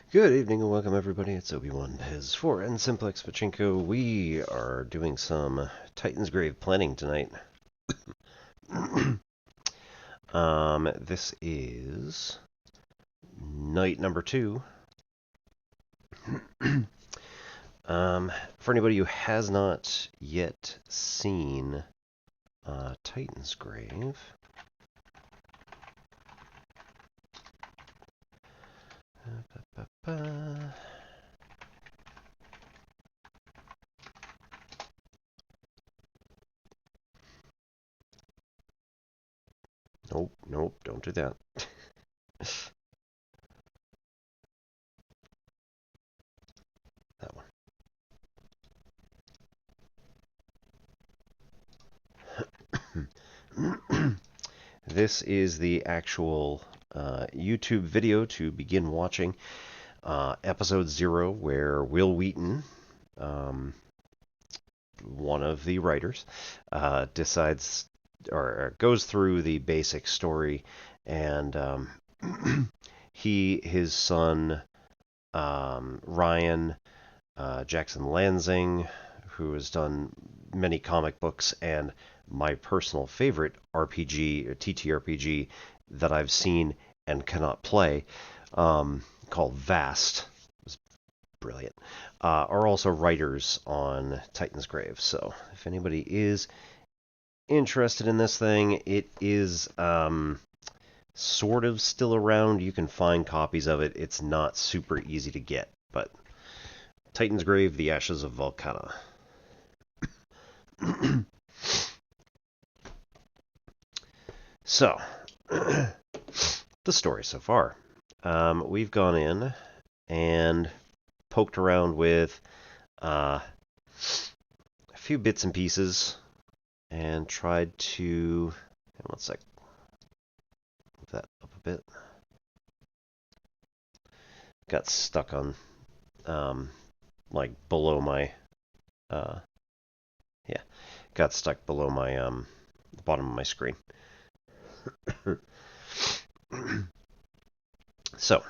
Good evening and welcome everybody. It's Obi-Wan Pez for and Simplex Pachinko. We are doing some TitansGrave planning tonight. This is night number 2. For anybody who has not yet seen TitansGrave, nope, don't do that. That one. This is the actual YouTube video to begin watching. Episode 0, where Will Wheaton, one of the writers, decides or goes through the basic story, and his son, Ryan Jackson Lansing, who has done many comic books, and my personal favorite RPG, or TTRPG, that I've seen and cannot play, called Vast. It was brilliant. Are also writers on TitansGrave. So if anybody is interested in this thing, it is sort of still around. You can find copies of it. It's not super easy to get, but TitansGrave, The Ashes of Volcana. So, the story so far. We've gone in and poked around with a few bits and pieces and tried to... One sec. Move that up a bit. Got stuck on, like, below my... yeah. Got stuck below my, the bottom of my screen. So,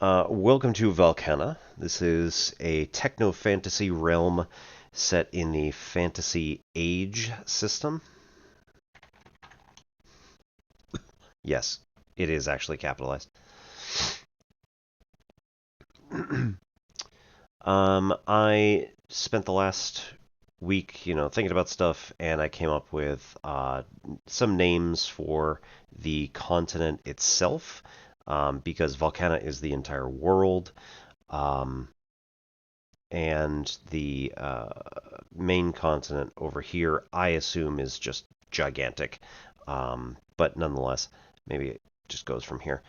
welcome to Volcana. This is a techno-fantasy realm set in the Fantasy Age system. Yes, it is actually capitalized. I spent the last week, thinking about stuff, and I came up with some names for the continent itself, because Volcana is the entire world, and the main continent over here, I assume, is just gigantic, but nonetheless, maybe it just goes from here.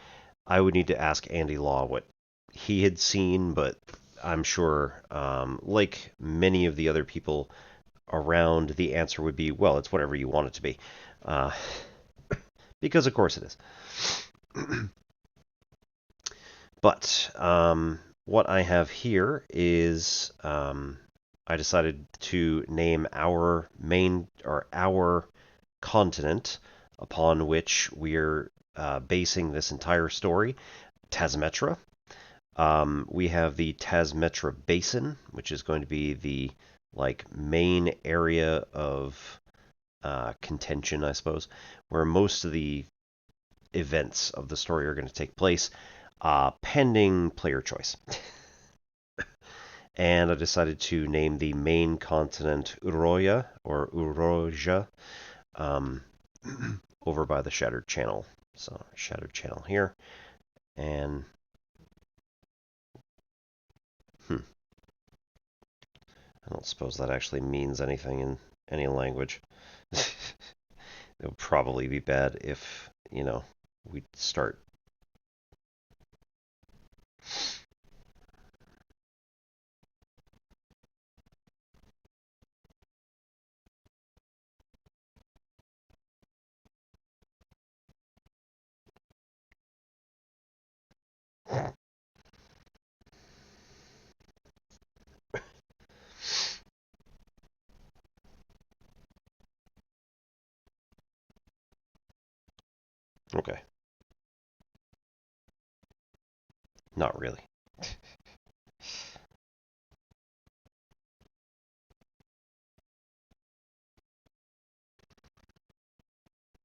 I would need to ask Andy Law what he had seen, but I'm sure, like many of the other people around, the answer would be, well, it's whatever you want it to be. Because, of course, it is. But what I have here is I decided to name our continent upon which we're basing this entire story, Tasmetra. We have the Tasmetra Basin, which is going to be the main area of contention, I suppose, where most of the events of the story are going to take place, pending player choice. And I decided to name the main continent Uroya, or Uroja, over by the Shattered Channel. So, Shattered Channel here. And I don't suppose that actually means anything in any language. It would probably be bad if, we'd start. Okay. Not really.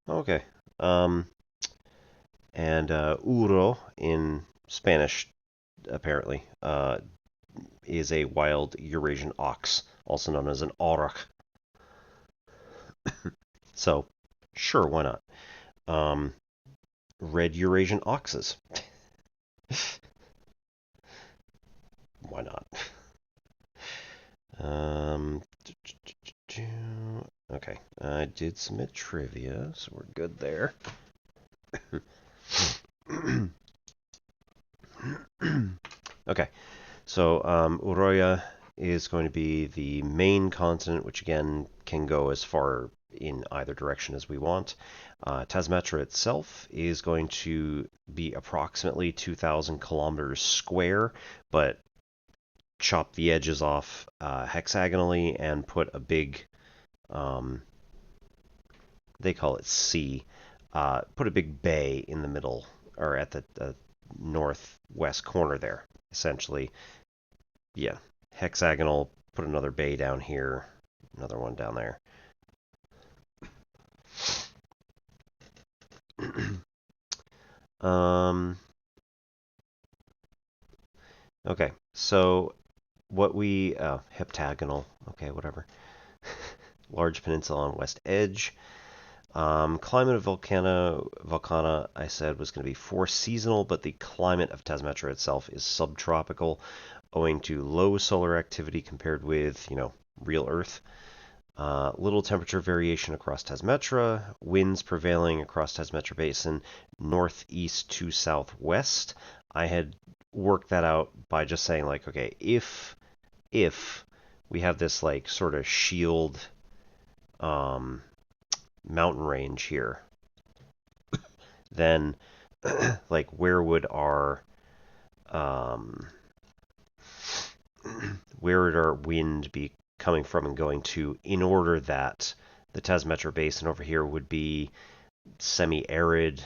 Okay. Um, and uro in Spanish, apparently, is a wild Eurasian ox, also known as an auroch. So, sure, why not? Um, red Eurasian oxes. Why not? Um, okay, I did submit trivia, so we're good there. Okay, so Uroya is going to be the main continent, which again can go as far in either direction as we want. Tasmatra itself is going to be approximately 2,000 kilometers square, but chop the edges off hexagonally and put a big, um, they call it sea, put a big bay in the middle or at the northwest corner there, essentially. Yeah, hexagonal, put another bay down here, another one down there. um, okay, so what we, heptagonal, okay, whatever. Large peninsula on west edge. Climate of Volcana, I said, was going to be four seasonal, but the climate of Tasmatra itself is subtropical, owing to low solar activity compared with, real Earth. Little temperature variation across Tasmatra, winds prevailing across Tasmatra Basin, northeast to southwest. I had worked that out by just saying, like, okay, if we have this, like, sort of shield um, mountain range here, then like where would our um, where would our wind be coming from and going to, in order that the Tasmatra Basin over here would be semi-arid.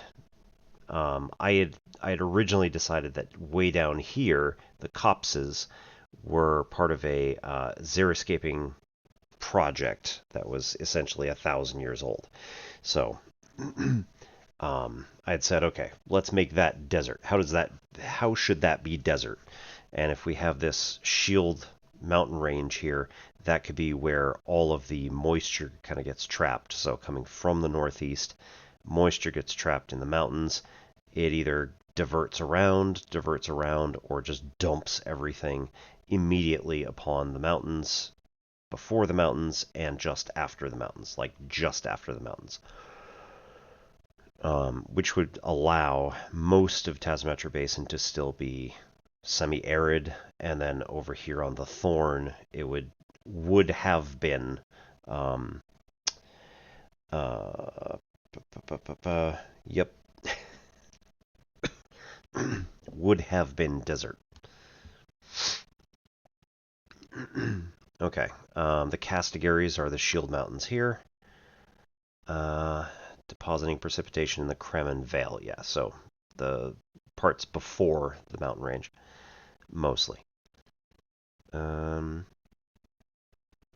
I had originally decided that way down here the copses were part of a xeriscaping project that was essentially 1,000 years old. So I had said, okay, let's make that desert. How should that be desert? And if we have this shield mountain range here, that could be where all of the moisture kind of gets trapped. So coming from the northeast, moisture gets trapped in the mountains. It either diverts around, or just dumps everything immediately upon the mountains, before the mountains, and just after the mountains, like just after the mountains. Which would allow most of Tasmatra Basin to still be semi-arid, and then over here on the Thorn, it would have been um, uh, yep, would have been desert. Okay, the Castigaries are the Shield Mountains here. Depositing precipitation in the Kremen Vale. Yeah, so the parts before the mountain range, mostly.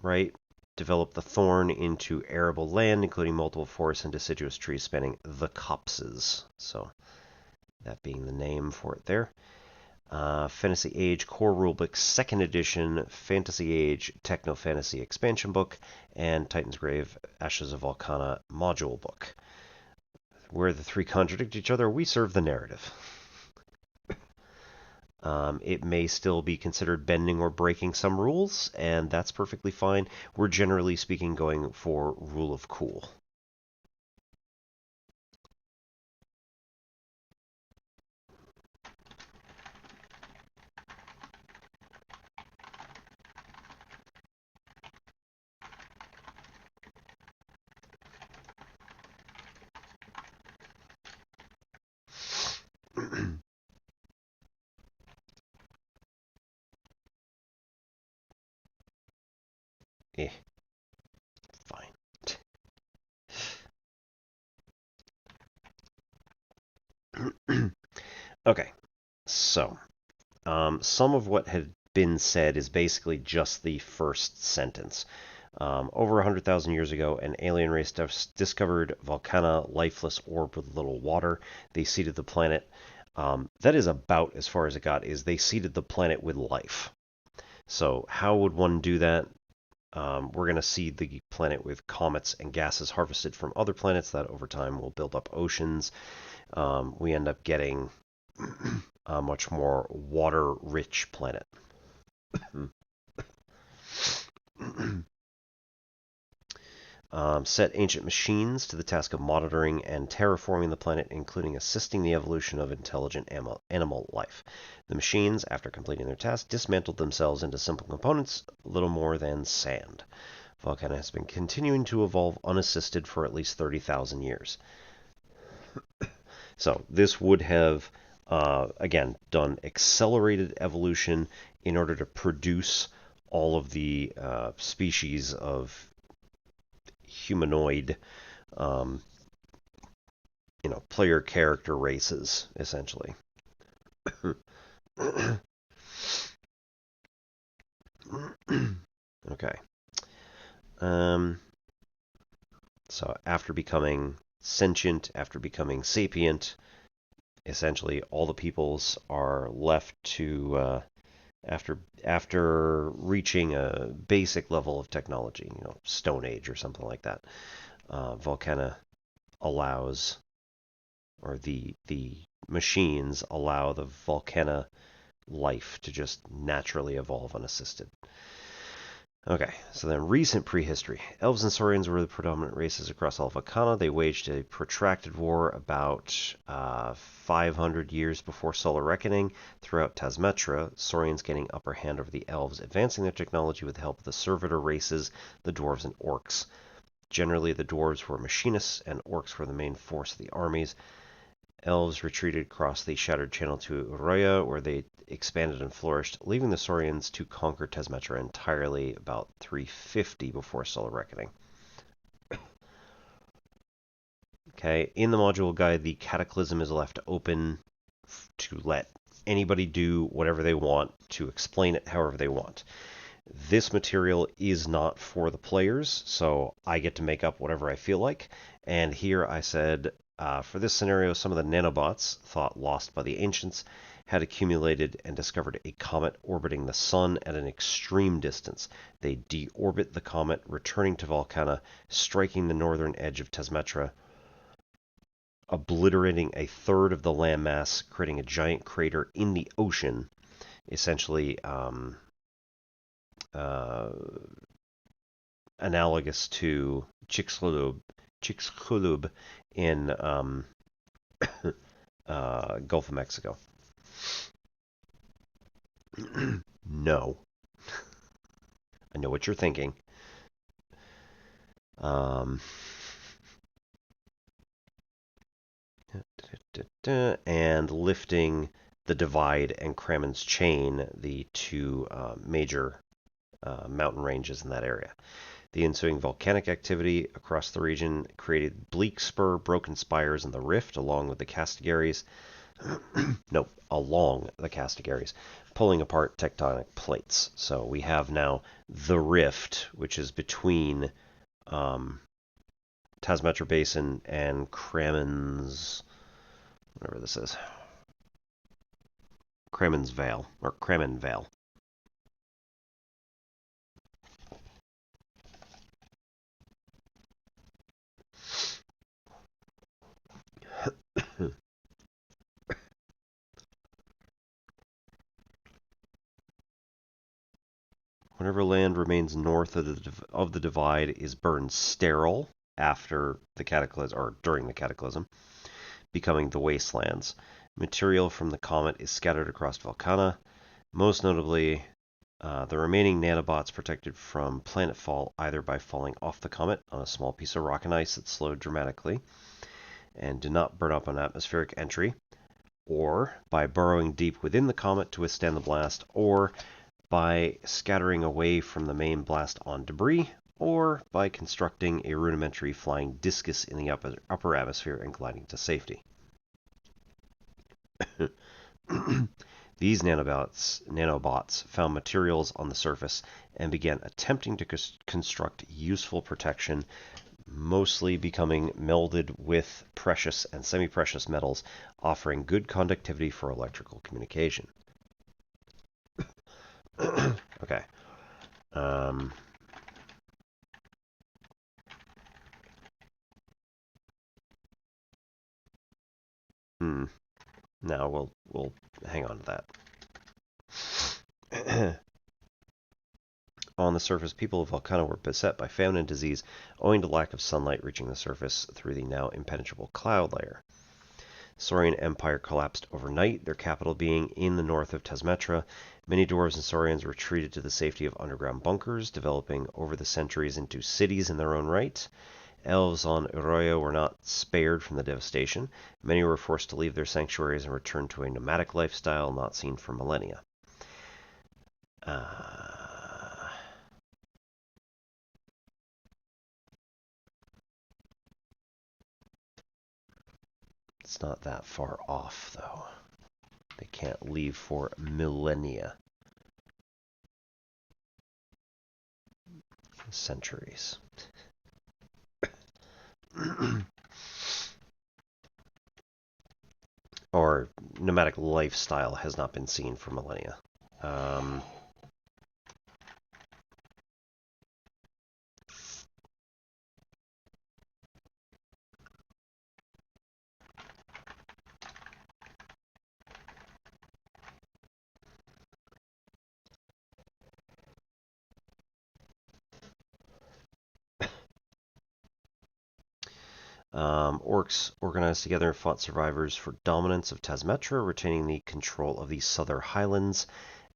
Right. Develop the Thorn into arable land, including multiple forests and deciduous trees spanning the copses. So that being the name for it there. Fantasy Age Core Rulebook 2nd Edition, Fantasy Age Techno Fantasy Expansion Book, and TitansGrave Ashes of Volcana Module Book. Where the three contradict each other, we serve the narrative. It may still be considered bending or breaking some rules, and that's perfectly fine. We're generally speaking going for rule of cool. Eh, fine. Okay, so some of what had been said is basically just the first sentence. Over 100,000 years ago, an alien race discovered Volcana, lifeless orb with little water. They seeded the planet. That is about as far as it got, is they seeded the planet with life. So how would one do that? We're going to seed the planet with comets and gases harvested from other planets that over time will build up oceans. We end up getting a much more water-rich planet. Set ancient machines to the task of monitoring and terraforming the planet, including assisting the evolution of intelligent animal life. The machines, after completing their task, dismantled themselves into simple components, little more than sand. Volcana has been continuing to evolve unassisted for at least 30,000 years. So this would have, again, done accelerated evolution in order to produce all of the species of humanoid, player character races, essentially. Okay. So after becoming sentient, after becoming sapient, essentially all the peoples are left to, after reaching a basic level of technology, Stone Age or something like that, Volcana allows, or the machines allow the Volcana life to just naturally evolve unassisted. Okay, so then recent prehistory. Elves and Saurians were the predominant races across all Volcana. They waged a protracted war about 500 years before Solar Reckoning throughout Tasmetra, Saurians gaining upper hand over the Elves, advancing their technology with the help of the servitor races, the Dwarves and Orcs. Generally, the Dwarves were machinists, and Orcs were the main force of the armies. Elves retreated across the Shattered Channel to Uroya, where they expanded and flourished, leaving the Saurians to conquer Tasmetra entirely about 350 before Solar Reckoning. Okay, in the module guide, the Cataclysm is left open to let anybody do whatever they want, to explain it however they want. This material is not for the players, so I get to make up whatever I feel like. And here I said, for this scenario, some of the nanobots, thought lost by the ancients, had accumulated and discovered a comet orbiting the sun at an extreme distance. They deorbit the comet, returning to Volcana, striking the northern edge of Tasmetra, obliterating a third of the landmass, creating a giant crater in the ocean, essentially analogous to Chicxulub in Gulf of Mexico. No. I know what you're thinking. And lifting the Divide and Kremen's Chain, the two major mountain ranges in that area. The ensuing volcanic activity across the region created Bleak Spur, Broken Spires, and the Rift, along with the Castigaries. Nope, along the Castigaries, pulling apart tectonic plates. So we have now the Rift, which is between Tasmetra Basin and Kremen's, whatever this is, Kremen's Vale, or Kremen Vale. Whatever land remains north of the Divide is burned sterile after the Cataclysm, or during the Cataclysm, becoming the Wastelands. Material from the comet is scattered across Volcana. Most notably, the remaining nanobots protected from planetfall either by falling off the comet on a small piece of rock and ice that slowed dramatically and did not burn up on atmospheric entry, or by burrowing deep within the comet to withstand the blast, or by scattering away from the main blast on debris, or by constructing a rudimentary flying discus in the upper atmosphere and gliding to safety. The These nanobots found materials on the surface and began attempting to construct useful protection, mostly becoming melded with precious and semi-precious metals, offering good conductivity for electrical communication. Okay. Now we'll hang on to that. On the surface, people of Volcano were beset by famine and disease owing to lack of sunlight reaching the surface through the now impenetrable cloud layer. Saurian Empire collapsed overnight, their capital being in the north of Tesmetra. Many dwarves and Saurians retreated to the safety of underground bunkers, developing over the centuries into cities in their own right. Elves on Uroya were not spared from the devastation. Many were forced to leave their sanctuaries and return to a nomadic lifestyle not seen for millennia. It's not that far off, though. They can't leave for millennia. Centuries. Or nomadic lifestyle has not been seen for millennia. Orcs organized together and fought survivors for dominance of Tesmetra, retaining the control of the southern highlands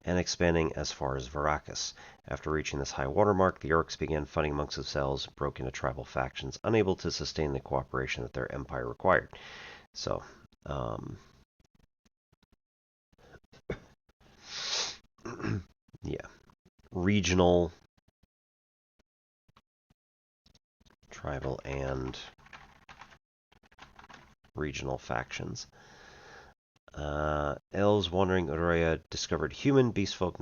and expanding as far as Varakas. After reaching this high watermark, the orcs began fighting amongst themselves, broke into tribal factions, unable to sustain the cooperation that their empire required. So, yeah. Regional, tribal, and regional factions. Elves wandering Uroya discovered human, beastfolk,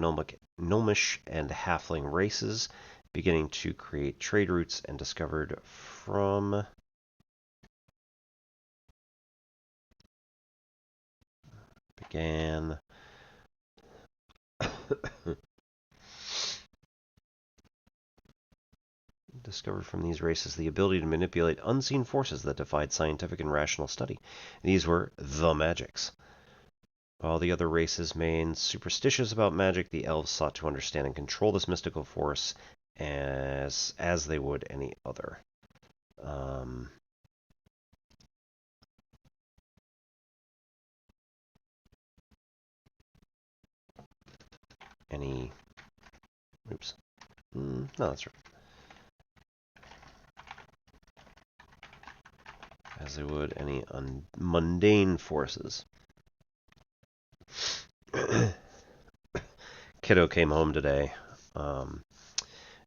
gnomish, and halfling races, beginning to create trade routes, and discovered from discovered from these races the ability to manipulate unseen forces that defied scientific and rational study. These were the magics. While the other races remained superstitious about magic, the elves sought to understand and control this mystical force as they would any other. Oops. No, that's right. As they would any mundane forces. Kiddo came home today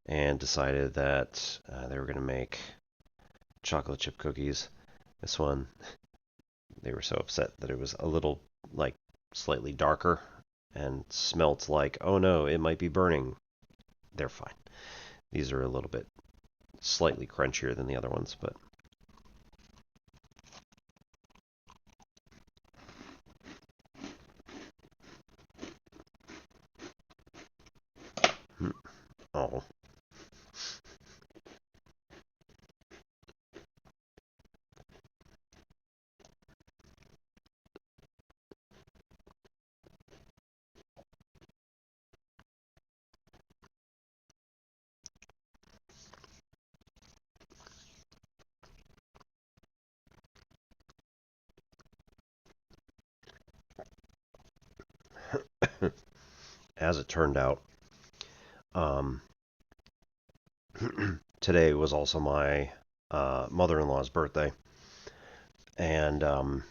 and decided that they were going to make chocolate chip cookies. This one, they were so upset that it was a little, like, slightly darker and smelt like, oh no, it might be burning. They're fine. These are a little bit slightly crunchier than the other ones, but oh. As it turned out, today was also my mother-in-law's birthday, and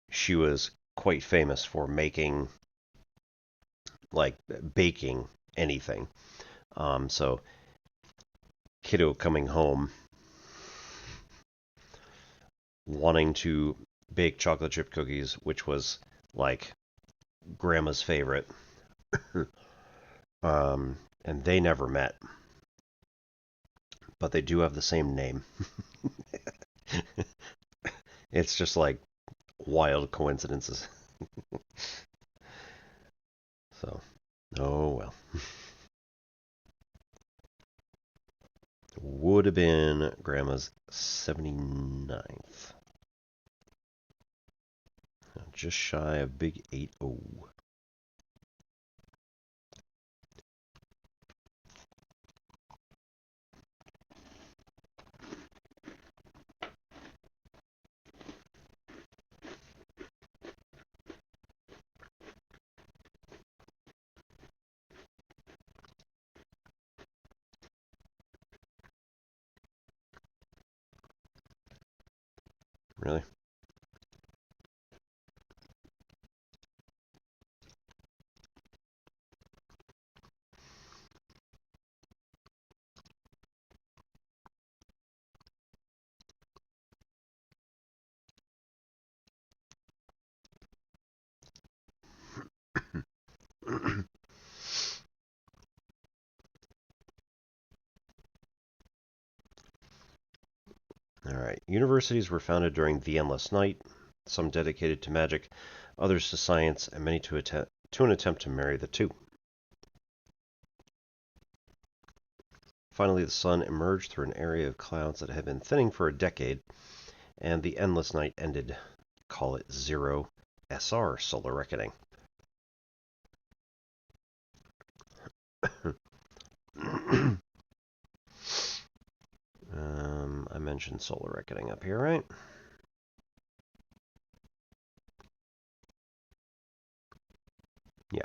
she was quite famous for making, like, baking anything. So Kiddo coming home wanting to bake chocolate chip cookies, which was like Grandma's favorite. And they never met, but they do have the same name. It's just like wild coincidences. So, oh well. Would have been Grandma's 79th. Just shy of big 80. Really? All right. Universities were founded during the Endless Night, some dedicated to magic, others to science, and many to an attempt to marry the two. Finally, the sun emerged through an area of clouds that had been thinning for a decade, and the Endless Night ended. Call it Zero SR, Solar Reckoning. I mentioned Solar Reckoning up here, right? Yeah.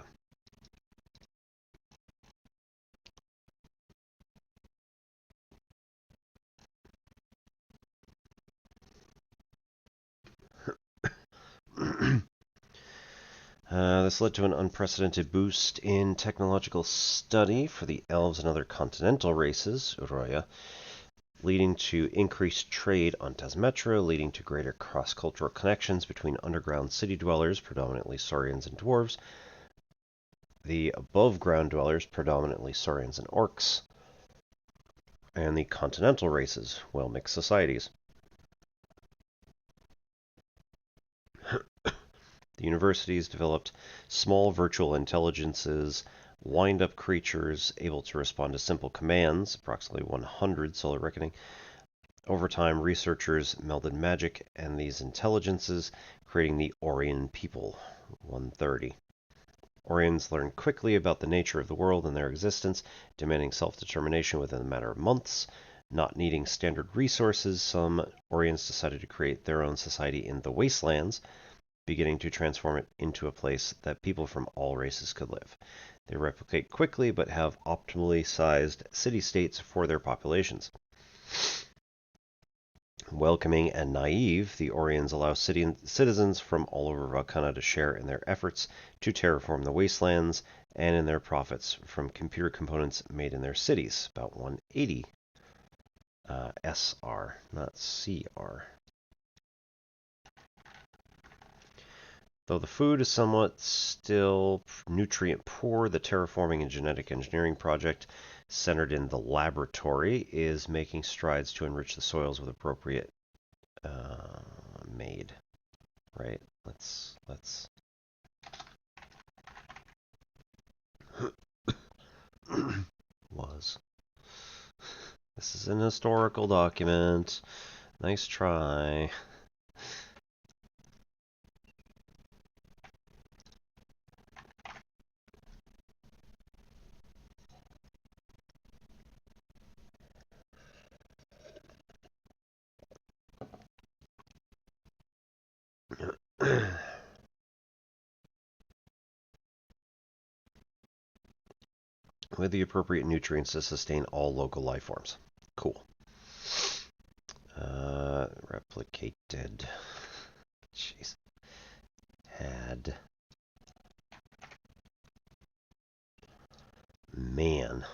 This led to an unprecedented boost in technological study for the elves and other continental races, Uroya, leading to increased trade on Tasmetra, leading to greater cross-cultural connections between underground city dwellers, predominantly Saurians and dwarves, the above-ground dwellers, predominantly Saurians and orcs, and the continental races, well-mixed societies. The universities developed small virtual intelligences, wind-up creatures able to respond to simple commands, approximately 100 Solar Reckoning. Over time, researchers melded magic and these intelligences, creating the Orion people, 130. Orions learned quickly about the nature of the world and their existence, demanding self-determination within a matter of months. Not needing standard resources, some Orions decided to create their own society in the Wastelands, beginning to transform it into a place that people from all races could live. They replicate quickly but have optimally sized city-states for their populations. Welcoming and naive, the Orions allow citizens from all over Valkana to share in their efforts to terraform the wastelands and in their profits from computer components made in their cities, about 180 SR, not CR. Though the food is somewhat still nutrient poor, the terraforming and genetic engineering project centered in the laboratory is making strides to enrich the soils with appropriate made. Right? Let's was. This is an historical document. Nice try. With the appropriate nutrients to sustain all local life forms. Cool. Replicated. Jeez. Had. Man.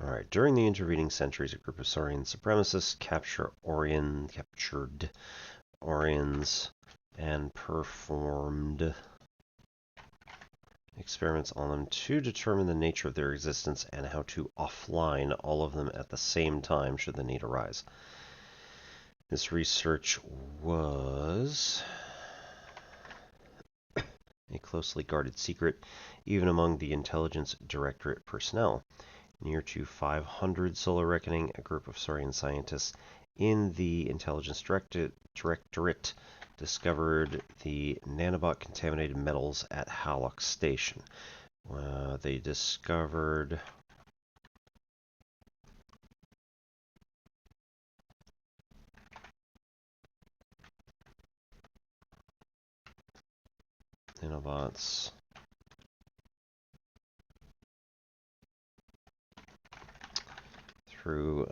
Alright, during the intervening centuries, a group of Saurian supremacists captured Orions and performed experiments on them to determine the nature of their existence and how to offline all of them at the same time should the need arise. This research was a closely guarded secret, even among the Intelligence Directorate personnel. Near to 500 Solar Reckoning, a group of Saurian scientists in the Intelligence Directorate discovered the nanobot-contaminated metals at Hallock Station. They discovered nanobots through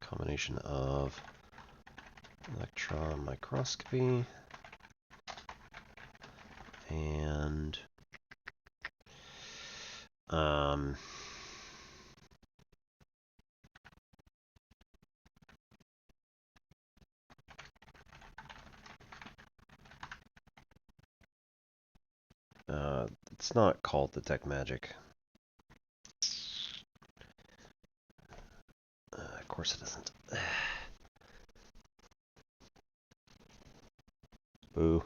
combination of electron microscopy and it's not called detect magic. Of course it isn't. Boo.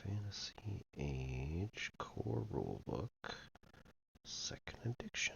Fantasy Age Core Rulebook, second edition.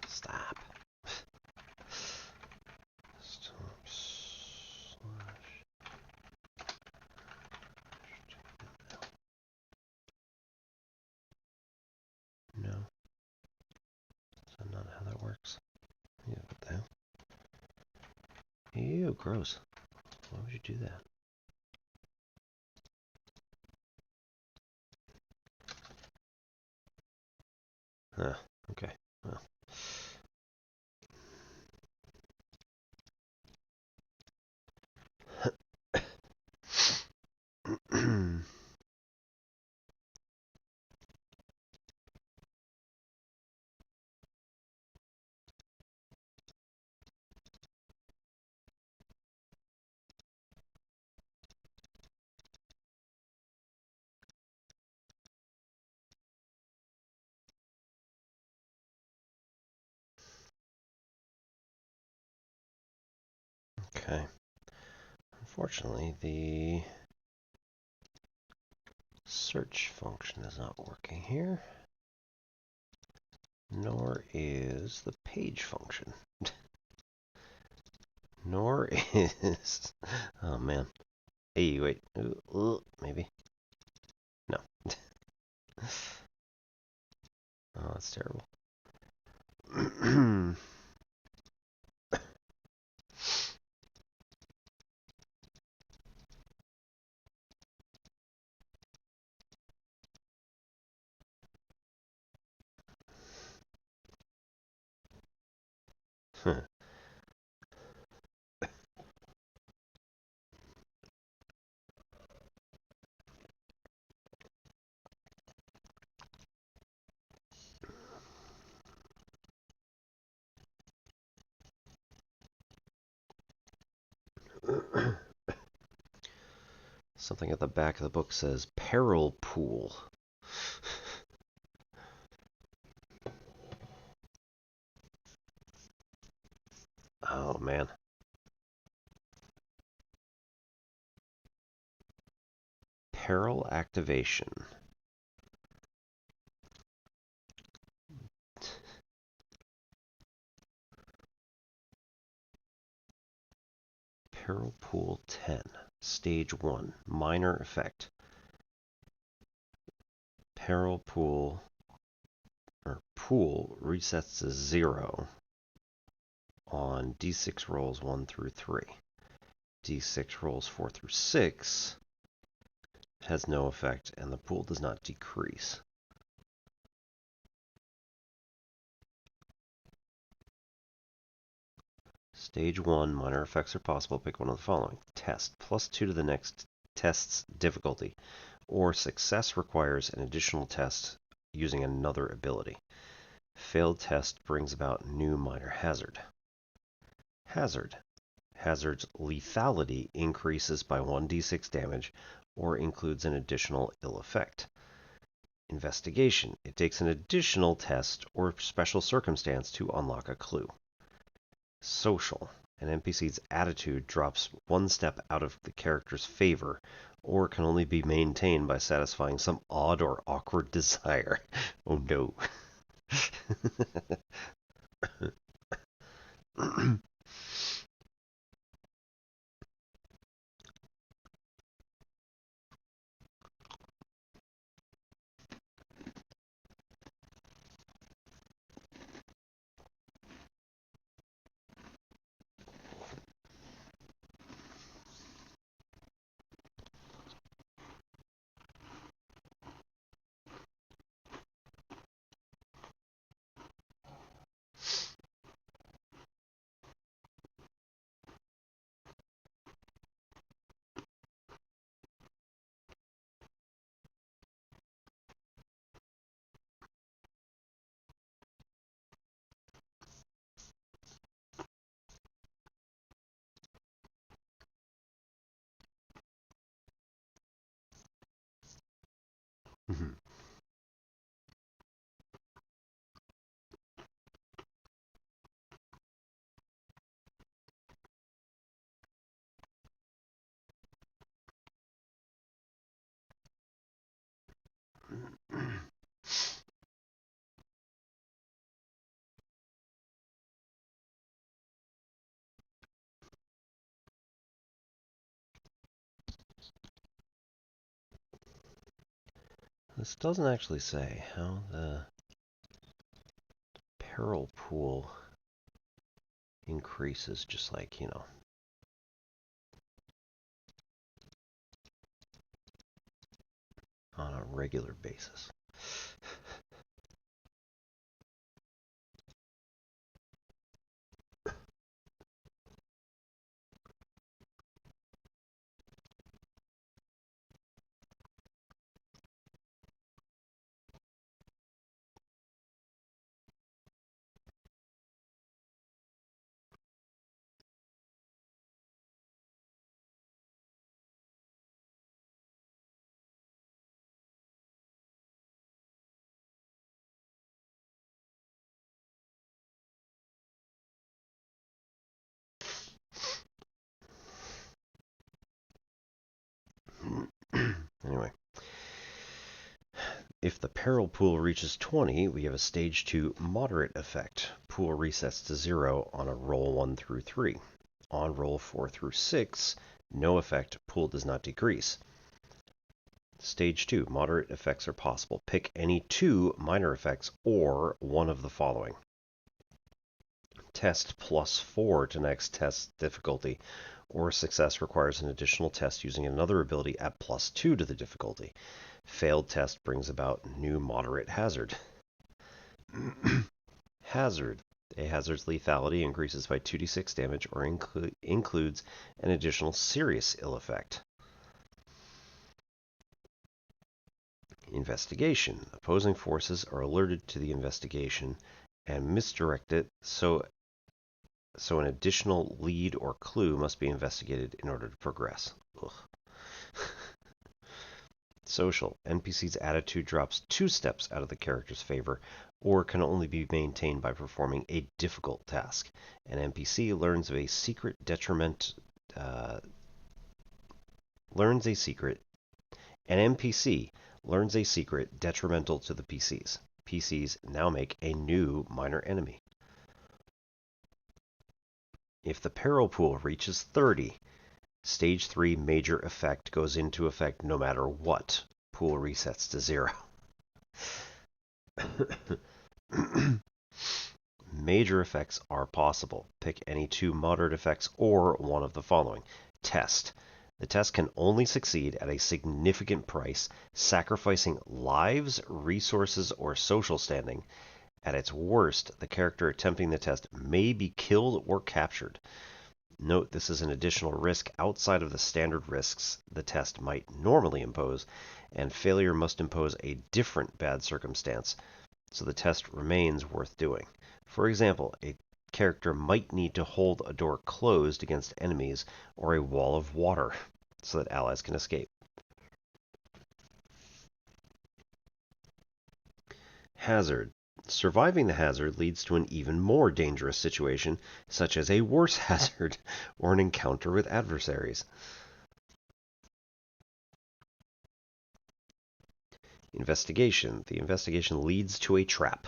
Stop. No. That's not how that works. Yeah, what the hell? Ew, gross. Why would you do that? Huh, okay. Well. Okay. Unfortunately, the search function is not working here, nor is the page function. Nor is... Oh, man. Hey, wait. Maybe. No. Oh, that's terrible. Something at the back of the book says peril pool. Oh, man. Peril activation. Peril pool 10. Stage 1. Minor effect. Peril pool resets to 0 on d6 rolls 1 through 3. d6 rolls 4 through 6 has no effect, and the pool does not decrease. Stage 1, minor effects are possible. Pick one of the following. Test, +2 to the next test's difficulty, or success requires an additional test using another ability. Failed test brings about new minor hazard. Hazard. Hazard's lethality increases by 1d6 damage or includes an additional ill effect. Investigation. It takes an additional test or special circumstance to unlock a clue. Social. An NPC's attitude drops one step out of the character's favor or can only be maintained by satisfying some odd or awkward desire. Oh no. This doesn't actually say how the peril pool increases, just like, on a regular basis. If the peril pool reaches 20, we have a stage 2 moderate effect. Pool resets to 0 on a roll 1 through 3. On roll 4 through 6, no effect, pool does not decrease. Stage 2, moderate effects are possible. Pick any 2 minor effects or one of the following. Test +4 to next test difficulty, or success requires an additional test using another ability at +2 to the difficulty. Failed test brings about new moderate hazard. Hazard. A hazard's lethality increases by 2d6 damage or includes an additional serious ill effect. Investigation. Opposing forces are alerted to the investigation and misdirect it, so an additional lead or clue must be investigated in order to progress. Ugh. Social. NPC's attitude drops 2 steps out of the character's favor, or can only be maintained by performing a difficult task. An NPC learns a secret detrimental to the PCs. PCs now make a new minor enemy. If the peril pool reaches 30, Stage 3 major effect goes into effect no matter what. Pool resets to 0. Major effects are possible. Pick any 2 moderate effects or one of the following. Test. The test can only succeed at a significant price, sacrificing lives, resources, or social standing. At its worst, the character attempting the test may be killed or captured. Note this is an additional risk outside of the standard risks the test might normally impose, and failure must impose a different bad circumstance, so the test remains worth doing. For example, a character might need to hold a door closed against enemies or a wall of water so that allies can escape. Hazard. Surviving the hazard leads to an even more dangerous situation, such as a worse hazard or an encounter with adversaries. Investigation. The investigation leads to a trap,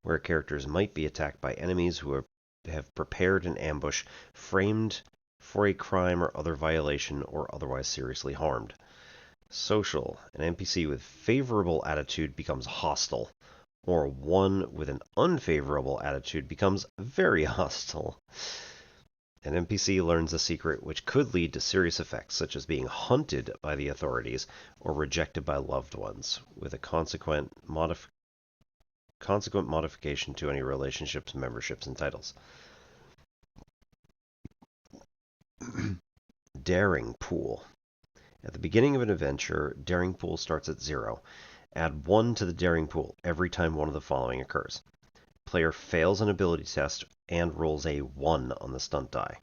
where characters might be attacked by enemies who have prepared an ambush framed for a crime or other violation or otherwise seriously harmed. Social. An NPC with favorable attitude becomes hostile, or one with an unfavorable attitude becomes very hostile. An NPC learns a secret which could lead to serious effects, such as being hunted by the authorities or rejected by loved ones, with a consequent modification to any relationships, memberships, and titles. Daring pool. At the beginning of an adventure, daring pool starts at 0. Add 1 to the daring pool every time one of the following occurs. Player fails an ability test and rolls a 1 on the stunt die.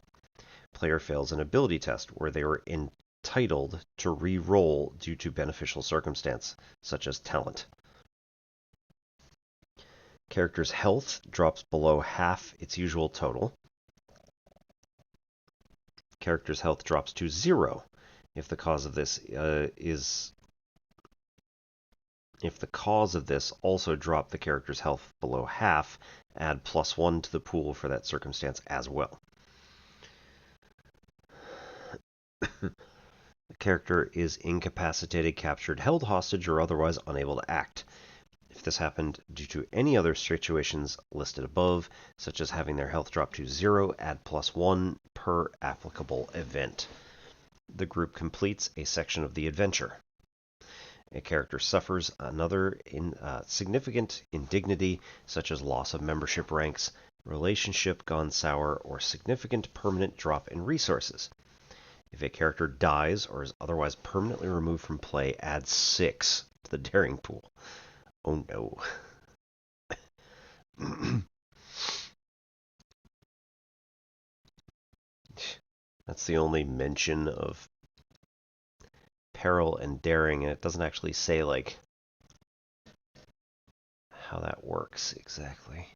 Player fails an ability test where they were entitled to re-roll due to beneficial circumstance, such as talent. Character's health drops below half its usual total. Character's health drops to 0 if the cause of this also dropped the character's health below half, add +1 to the pool for that circumstance as well. The character is incapacitated, captured, held hostage, or otherwise unable to act. If this happened due to any other situations listed above, such as having their health drop to 0, add +1 per applicable event. The group completes a section of the adventure. A character suffers another significant indignity, such as loss of membership ranks, relationship gone sour, or significant permanent drop in resources. If a character dies or is otherwise permanently removed from play, add 6 to the daring pool. Oh no. That's the only mention of peril and daring, and it doesn't actually say like how that works exactly.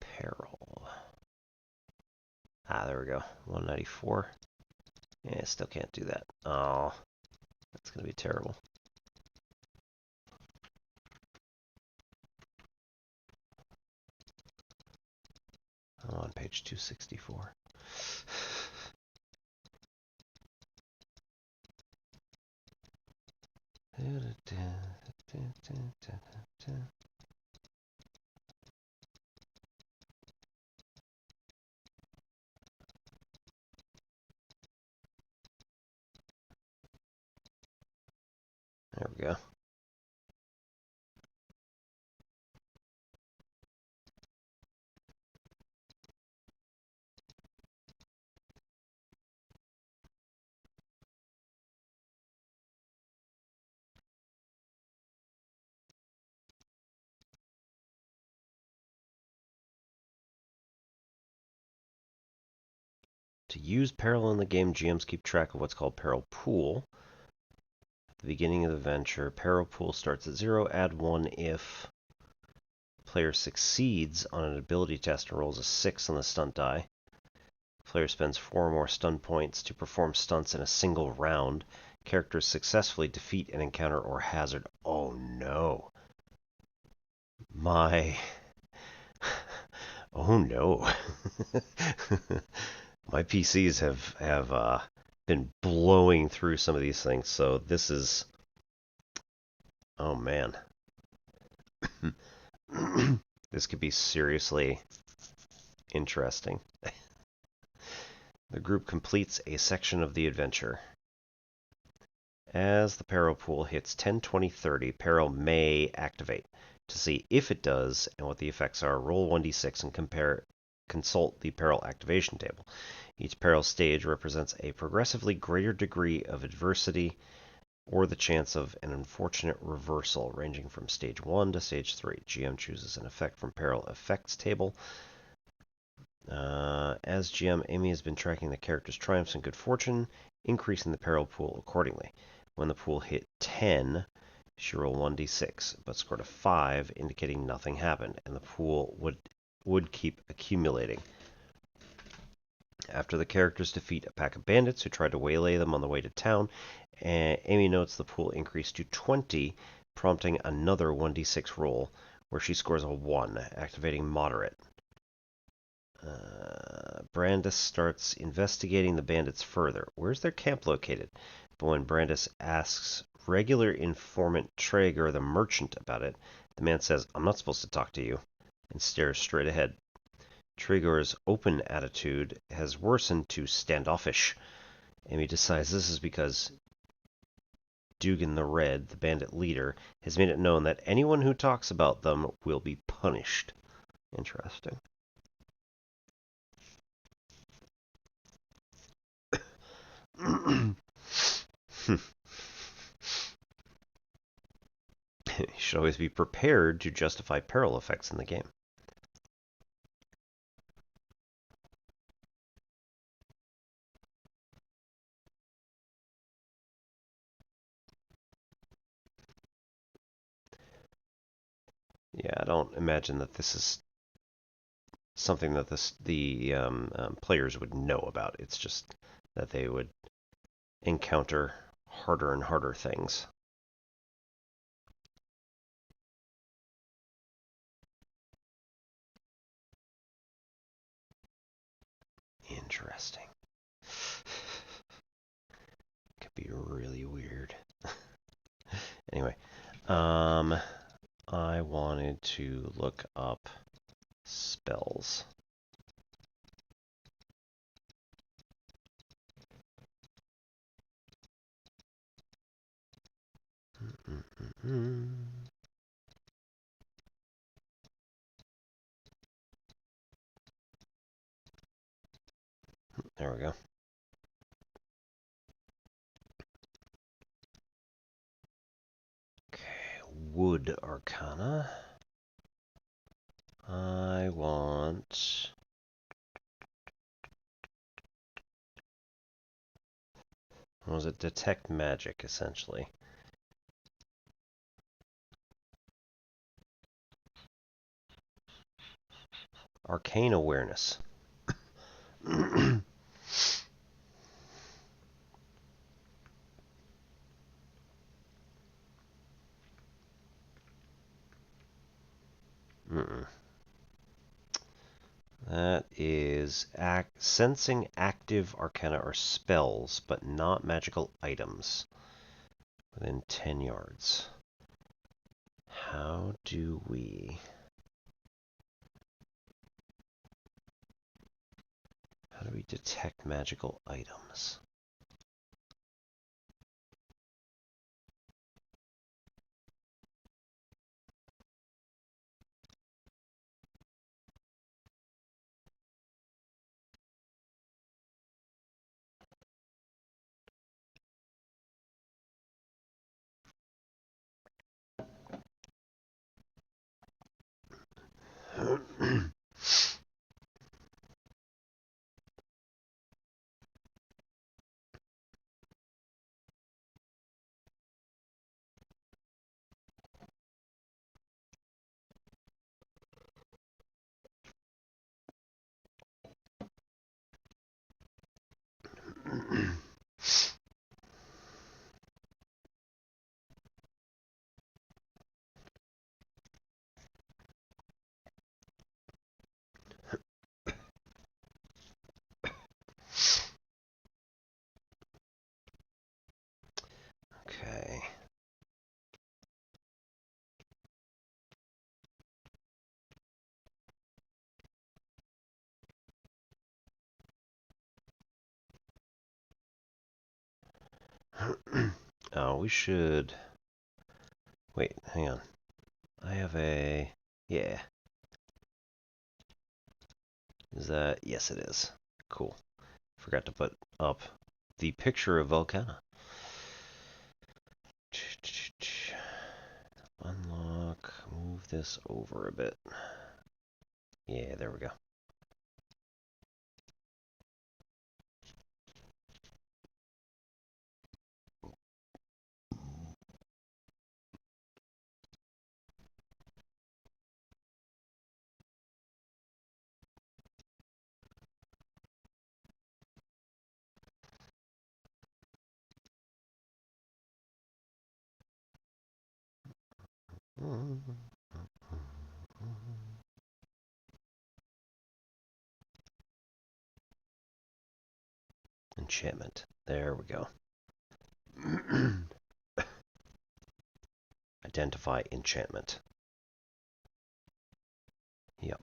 Peril. There we go. 194. Yeah, still can't do that. Oh, that's gonna be terrible. I'm on page 264. There we go. To use peril in the game, GMs keep track of what's called peril pool. At the beginning of the venture, peril pool starts at 0. Add 1 if player succeeds on an ability test and rolls a 6 on the stunt die. Player spends 4 or more stun points to perform stunts in a single round. Characters successfully defeat an encounter or hazard. Oh no. Oh no. My PCs have been blowing through some of these things, so this is... Oh man. This could be seriously interesting. The group completes a section of the adventure. As the peril pool hits 10, 20, 30, peril may activate. To see if it does and what the effects are, roll 1d6 and consult the peril activation table. Each peril stage represents a progressively greater degree of adversity or the chance of an unfortunate reversal, ranging from stage 1 to stage 3. GM chooses an effect from peril effects table. As GM, Amy has been tracking the character's triumphs and good fortune, increasing the peril pool accordingly. When the pool hit 10, she rolled 1d6, but scored a 5, indicating nothing happened, and the pool would keep accumulating. After the characters defeat a pack of bandits who tried to waylay them on the way to town, Amy notes the pool increased to 20, prompting another 1d6 roll, where she scores a 1, activating moderate. Brandis starts investigating the bandits further. Where's their camp located? But when Brandis asks regular informant Traeger, the merchant, about it, the man says, "I'm not supposed to talk to you," and stares straight ahead. Traeger's open attitude has worsened to standoffish. Amy decides this is because Dugan the Red, the bandit leader, has made it known that anyone who talks about them will be punished. Interesting. You should always be prepared to justify peril effects in the game. Yeah, I don't imagine that this is something that the players would know about. It's just that they would encounter harder and harder things. Interesting. Could be really weird. Anyway, I wanted to look up spells. There we go. Okay, Wood Arcana. I want... What was it? Detect magic, essentially. Arcane awareness. That is sensing active arcana or spells, but not magical items within 10 yards. How do we detect magical items? Okay. Oh, we should... Wait, hang on. I have a... Yeah. Is that... Yes, it is. Cool. Forgot to put up the picture of Volcana. Unlock. Move this over a bit. Yeah, there we go. Enchantment. There we go. Identify enchantment. Yep.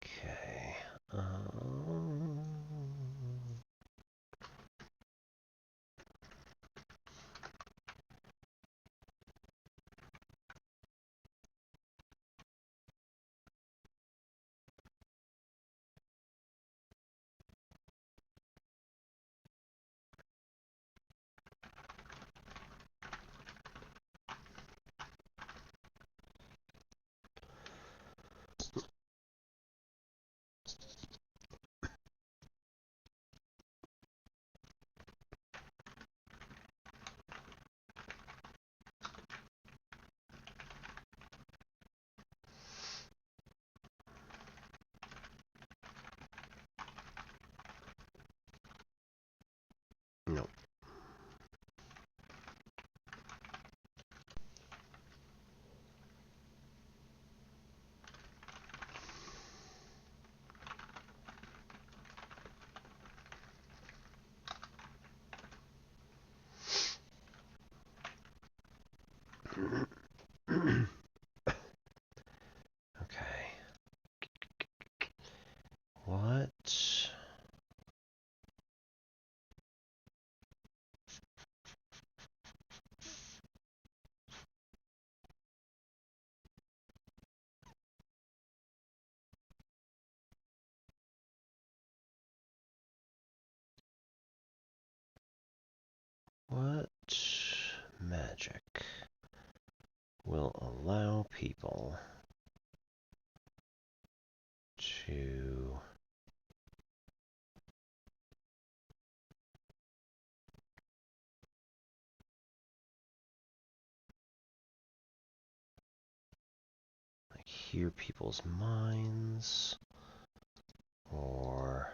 Okay. No. Okay. What? What magic will allow people to like hear people's minds or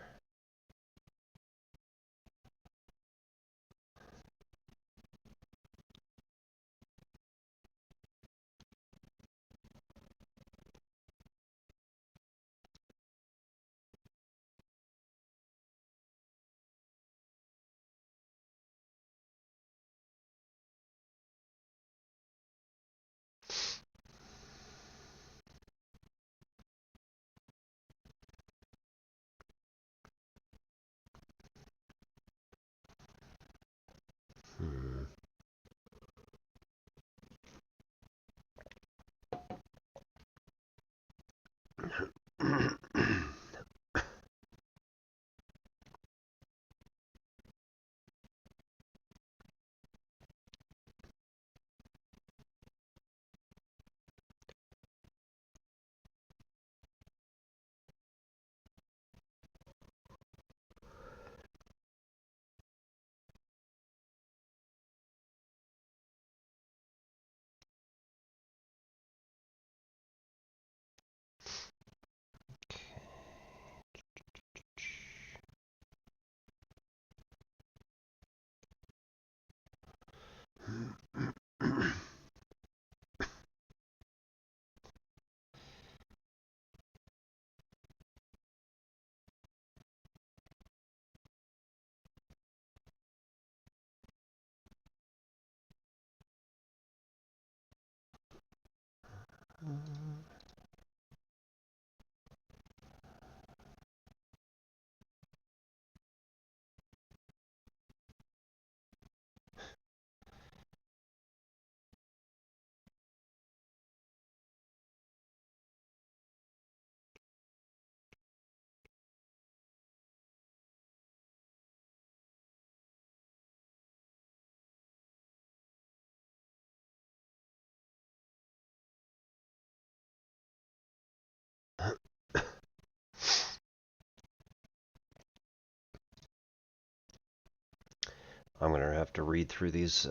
I'm going to have to read through these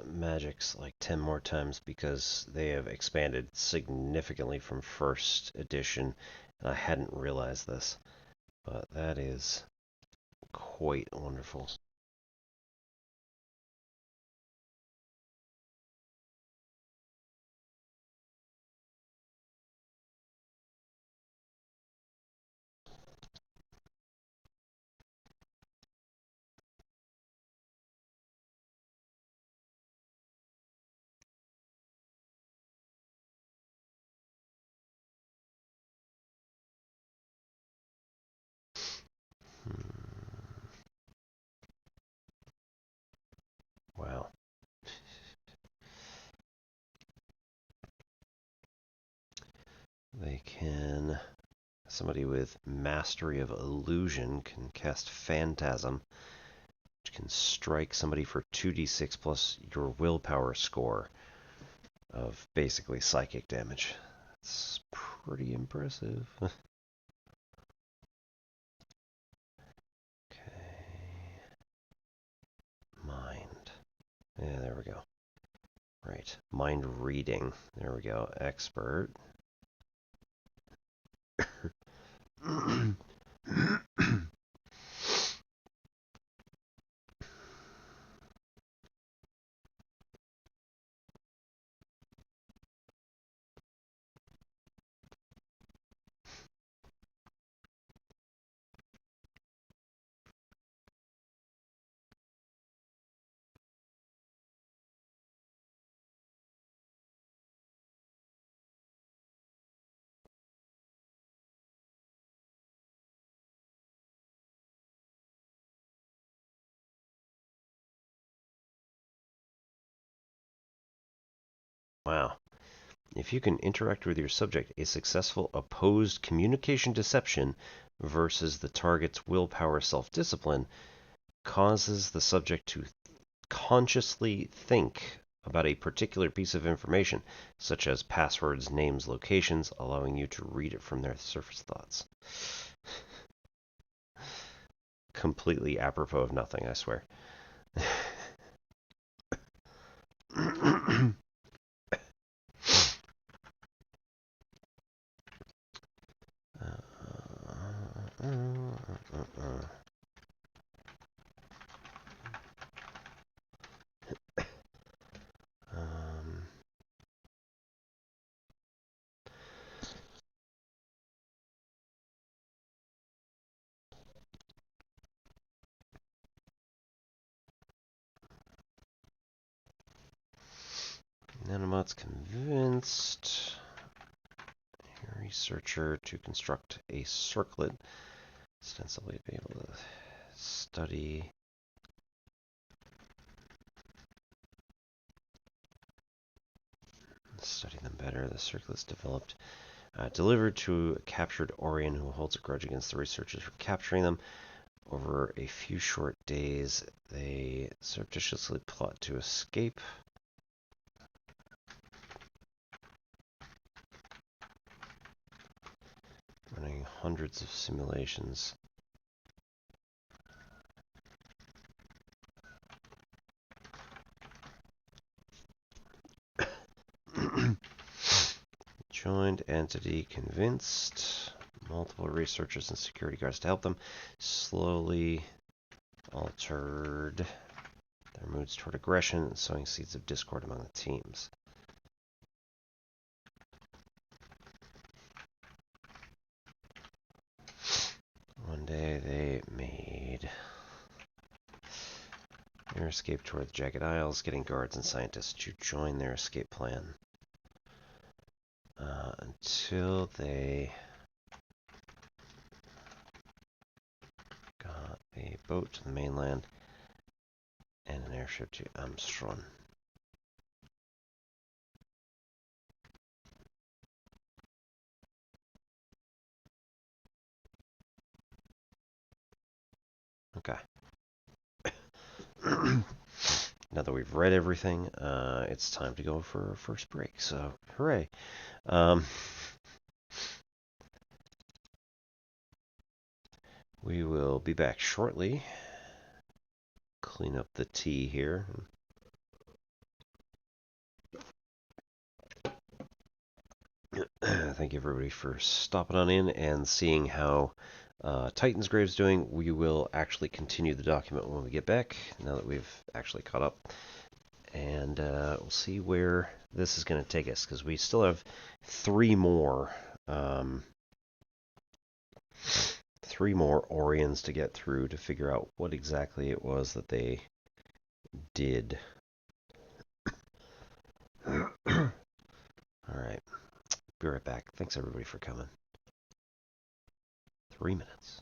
magics like 10 more times because they have expanded significantly from first edition, and I hadn't realized this. But that is quite wonderful. Wow. They can... Somebody with Mastery of Illusion can cast Phantasm, which can strike somebody for 2d6 plus your willpower score of basically psychic damage. That's pretty impressive. Okay. Mind. Yeah, there we go. Right. Mind reading. There we go. Expert. Wow. If you can interact with your subject, a successful opposed communication deception versus the target's willpower self-discipline causes the subject to consciously think about a particular piece of information, such as passwords, names, locations, allowing you to read it from their surface thoughts. Completely apropos of nothing, I swear. Nanomot's convinced a researcher to construct a circlet, ostensibly to be able to study them better. The circlet's delivered to a captured Orion who holds a grudge against the researchers for capturing them. Over a few short days, they surreptitiously plot to escape. Running hundreds of simulations. Joined entity convinced. Multiple researchers and security guards to help them. Slowly altered their moods toward aggression and sowing seeds of discord among the teams. One day they made their escape toward the Jagged Isles, getting guards and scientists to join their escape plan. Until they got a boat to the mainland and an airship to Amsterdam. Okay. Now that we've read everything, it's time to go for our first break. So, hooray. We will be back shortly. Clean up the tea here. Thank you everybody for stopping on in and seeing how TitansGrave's doing. We will actually continue the document when we get back, now that we've actually caught up. And we'll see where this is going to take us, because we still have three more Orions to get through to figure out what exactly it was that they did. Alright, be right back. Thanks everybody for coming. 3 minutes.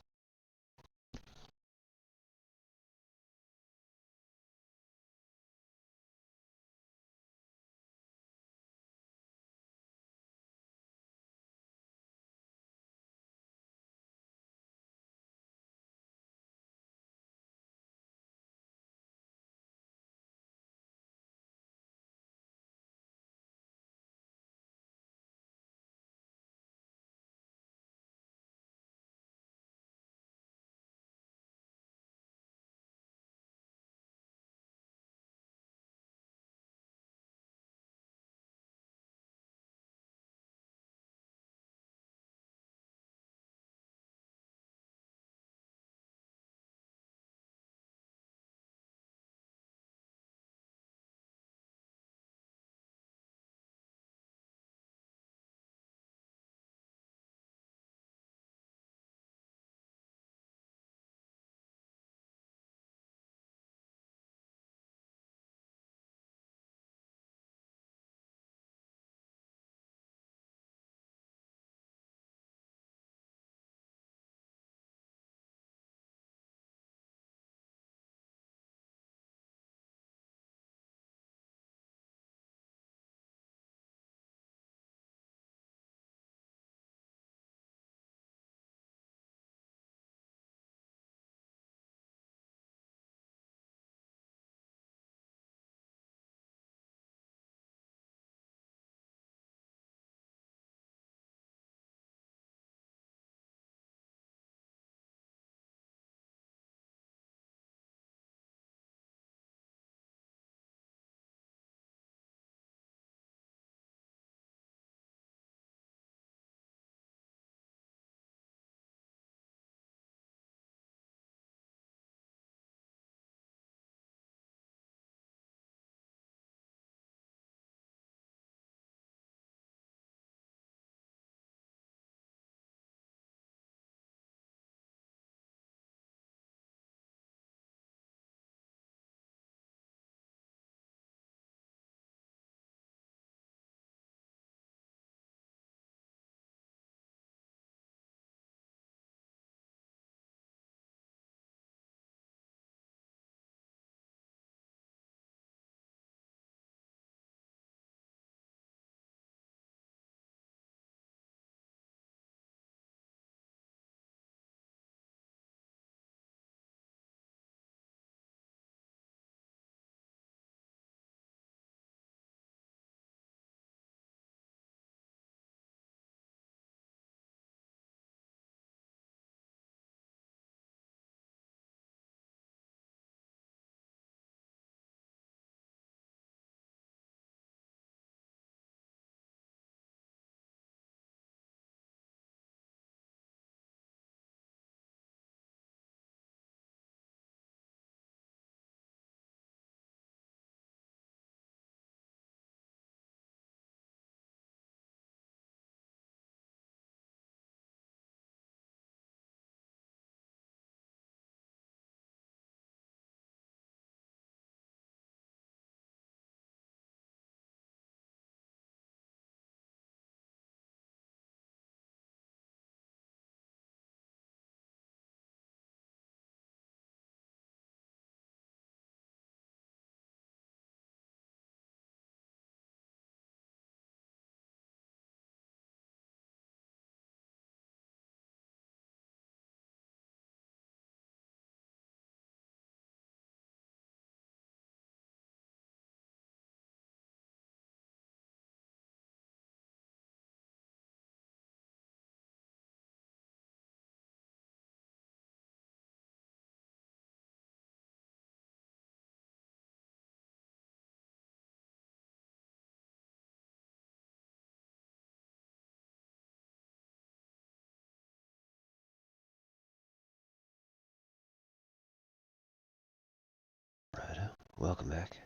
welcome back.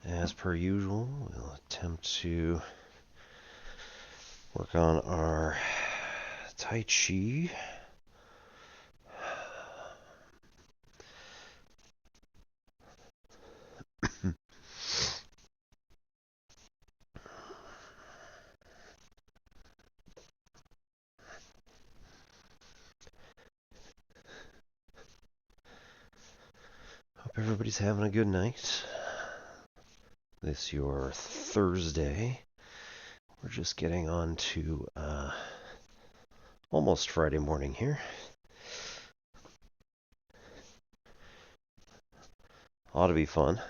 As per usual, we'll attempt to work on our Tai Chi. Hope everybody's having a good night. This your Thursday. We're just getting on to almost Friday morning here. Ought to be fun.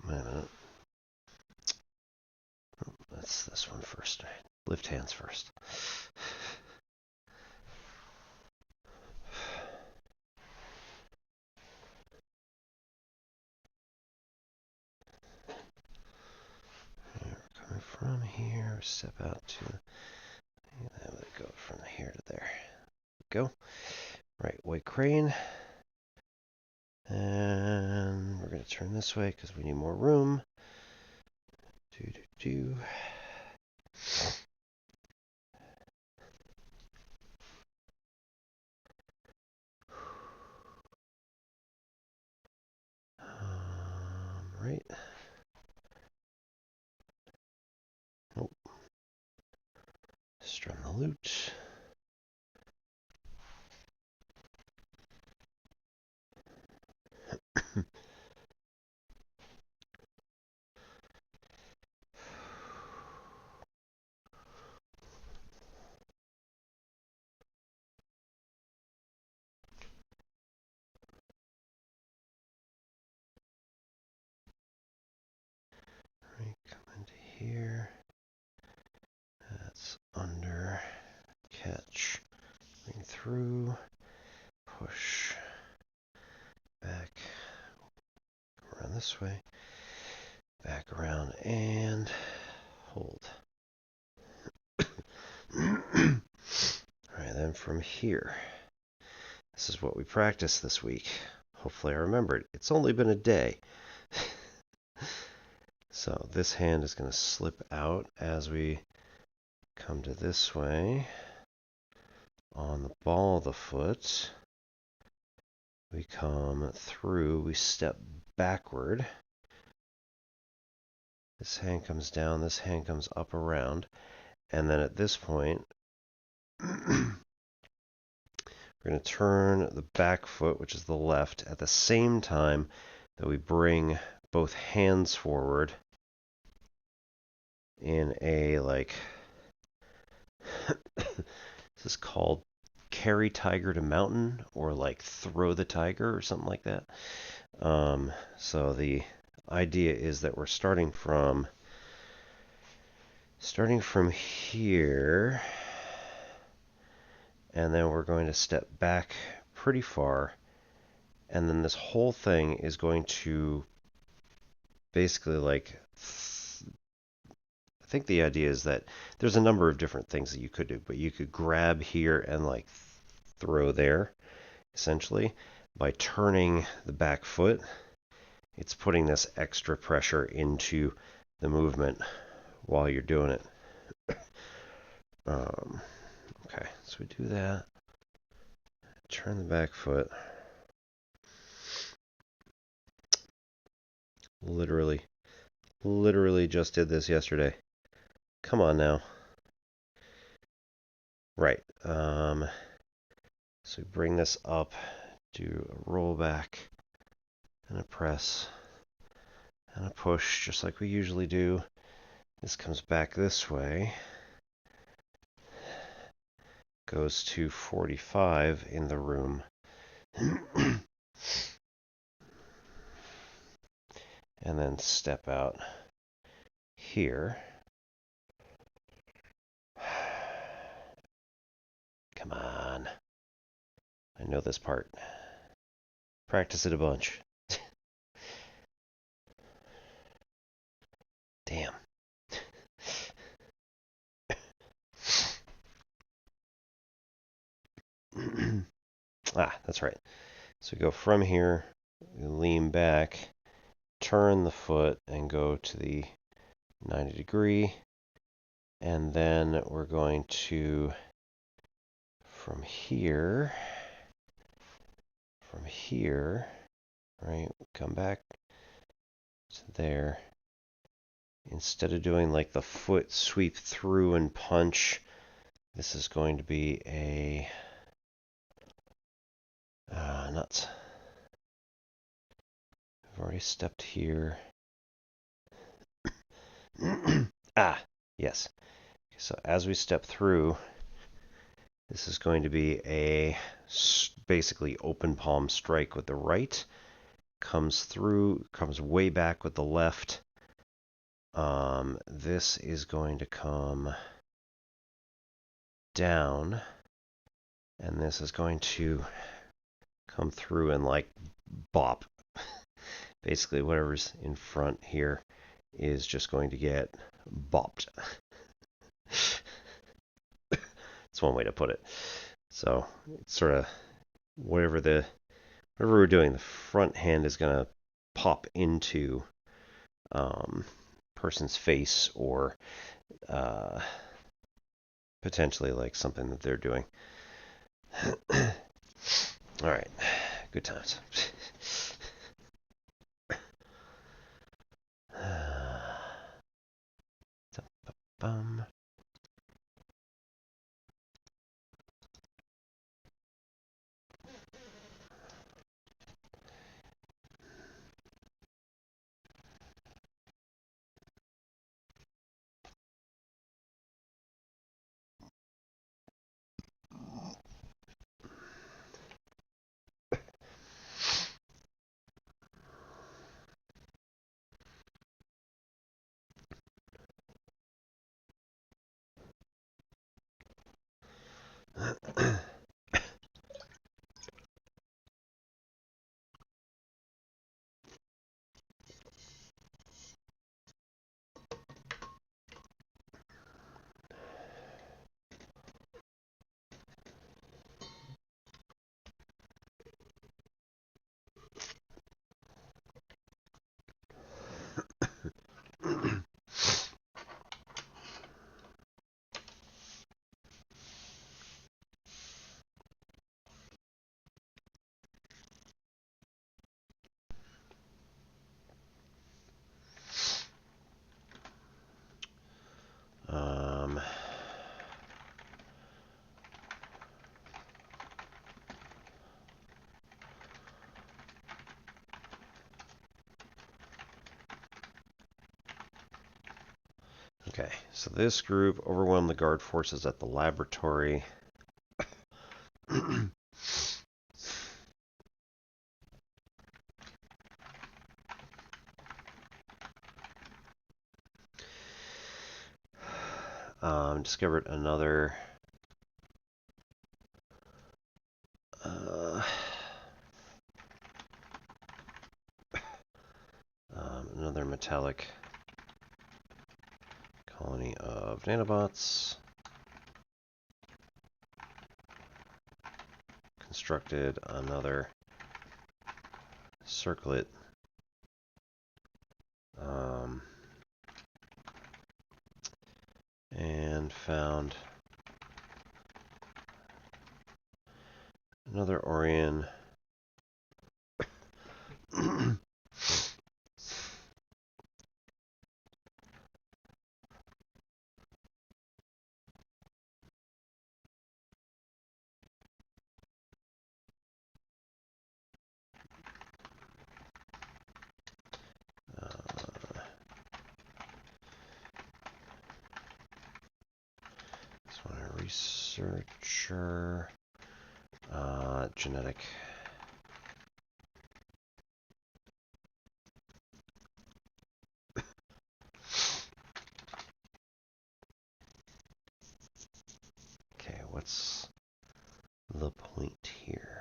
Wait a minute. That's this one first. Lift hands first. We're coming from here, step out to, that would go from here to there. Go. Right, white crane. And we're going to turn this way because we need more room. Right. Nope. Strum the lute. Right, come into here. That's under. Catch. Bring through. Push. Back. Around this way. Back around and hold. Alright, then from here. This is what we practiced this week. Hopefully I remembered. It's only been a day. So this hand is going to slip out as we come to this way. On the ball of the foot, we come through, we step backward. This hand comes down, this hand comes up around, and then at this point, we're going to turn the back foot, which is the left, at the same time that we bring both hands forward in a, like, this is called carry tiger to mountain, or like throw the tiger, or something like that. So the idea is that we're starting from here, and then we're going to step back pretty far, and then this whole thing is going to basically, like, I think the idea is that there's a number of different things that you could do, but you could grab here and like throw there, essentially. By turning the back foot, it's putting this extra pressure into the movement while you're doing it. Okay, so we do that. Turn the back foot. Literally just did this yesterday. Come on now. Right. So we bring this up, do a roll back, and a press, and a push, just like we usually do. This comes back this way, goes to 45 in the room, and then step out here. Come on. I know this part. Practice it a bunch. Damn. That's right. So go from here, lean back, turn the foot, and go to the 90 degree. And then we're going to, from here, right, come back to there. Instead of doing like the foot sweep through and punch, this is going to be a nuts. I've already stepped here. Yes. So as we step through, this is going to be a basically open palm strike with the right. Comes through, comes way back with the left. This is going to come down, and this is going to come through and like bop. Basically, whatever's in front here is just going to get bopped. That's one way to put it. So it's sort of whatever we're doing, the front hand is going to pop into person's face, or potentially like something that they're doing. All right, good times. Bum. Okay, so this group overwhelmed the guard forces at the laboratory. Discovered another another metallic colony of nanobots. Constructed another circlet. And found another Orion. This one a researcher. Genetic. Okay, what's the point here?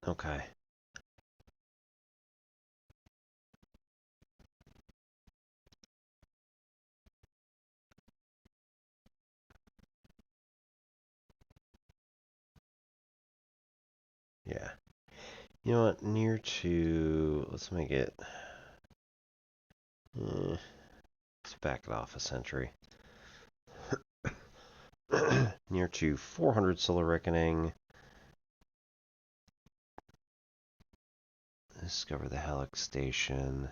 Okay. Yeah. You know what? Near to... Let's make it... let's back it off a century. Near to 400 Solar Reckoning. Discover the Helix Station.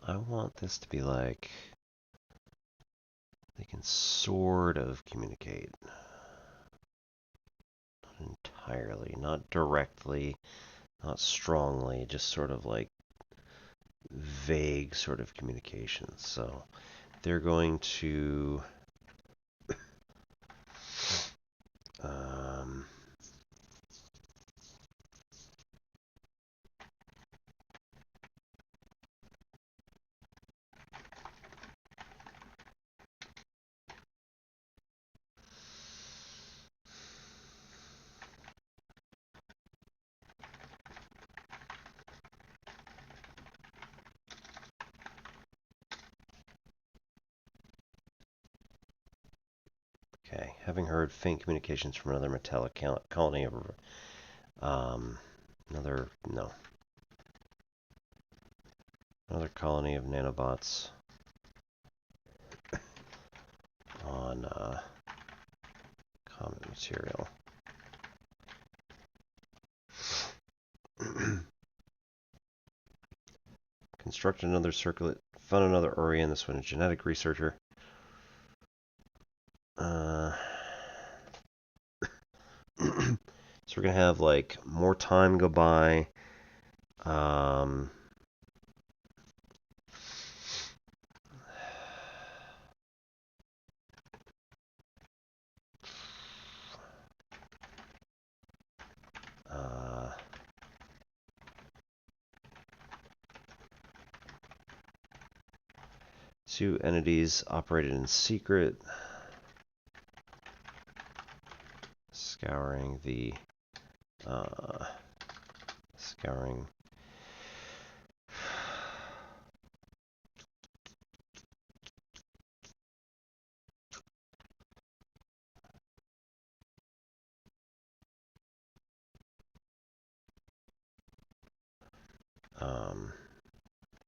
I want this to be like... They can sort of communicate. entirely, not directly, not strongly, just sort of like vague sort of communications. So they're going to okay, having heard faint communications from another metallic colony of another colony of nanobots on common material. Construct another circlet, found another Orion, this one a genetic researcher. So we're going to have like more time go by. Two entities operated in secret, scouring the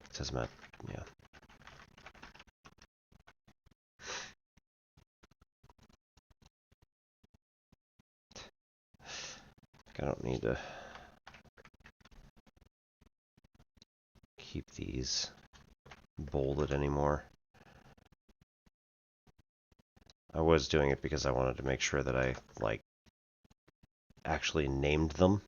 it says map, yeah. I don't need to keep these bolded anymore. I was doing it because I wanted to make sure that I like actually named them.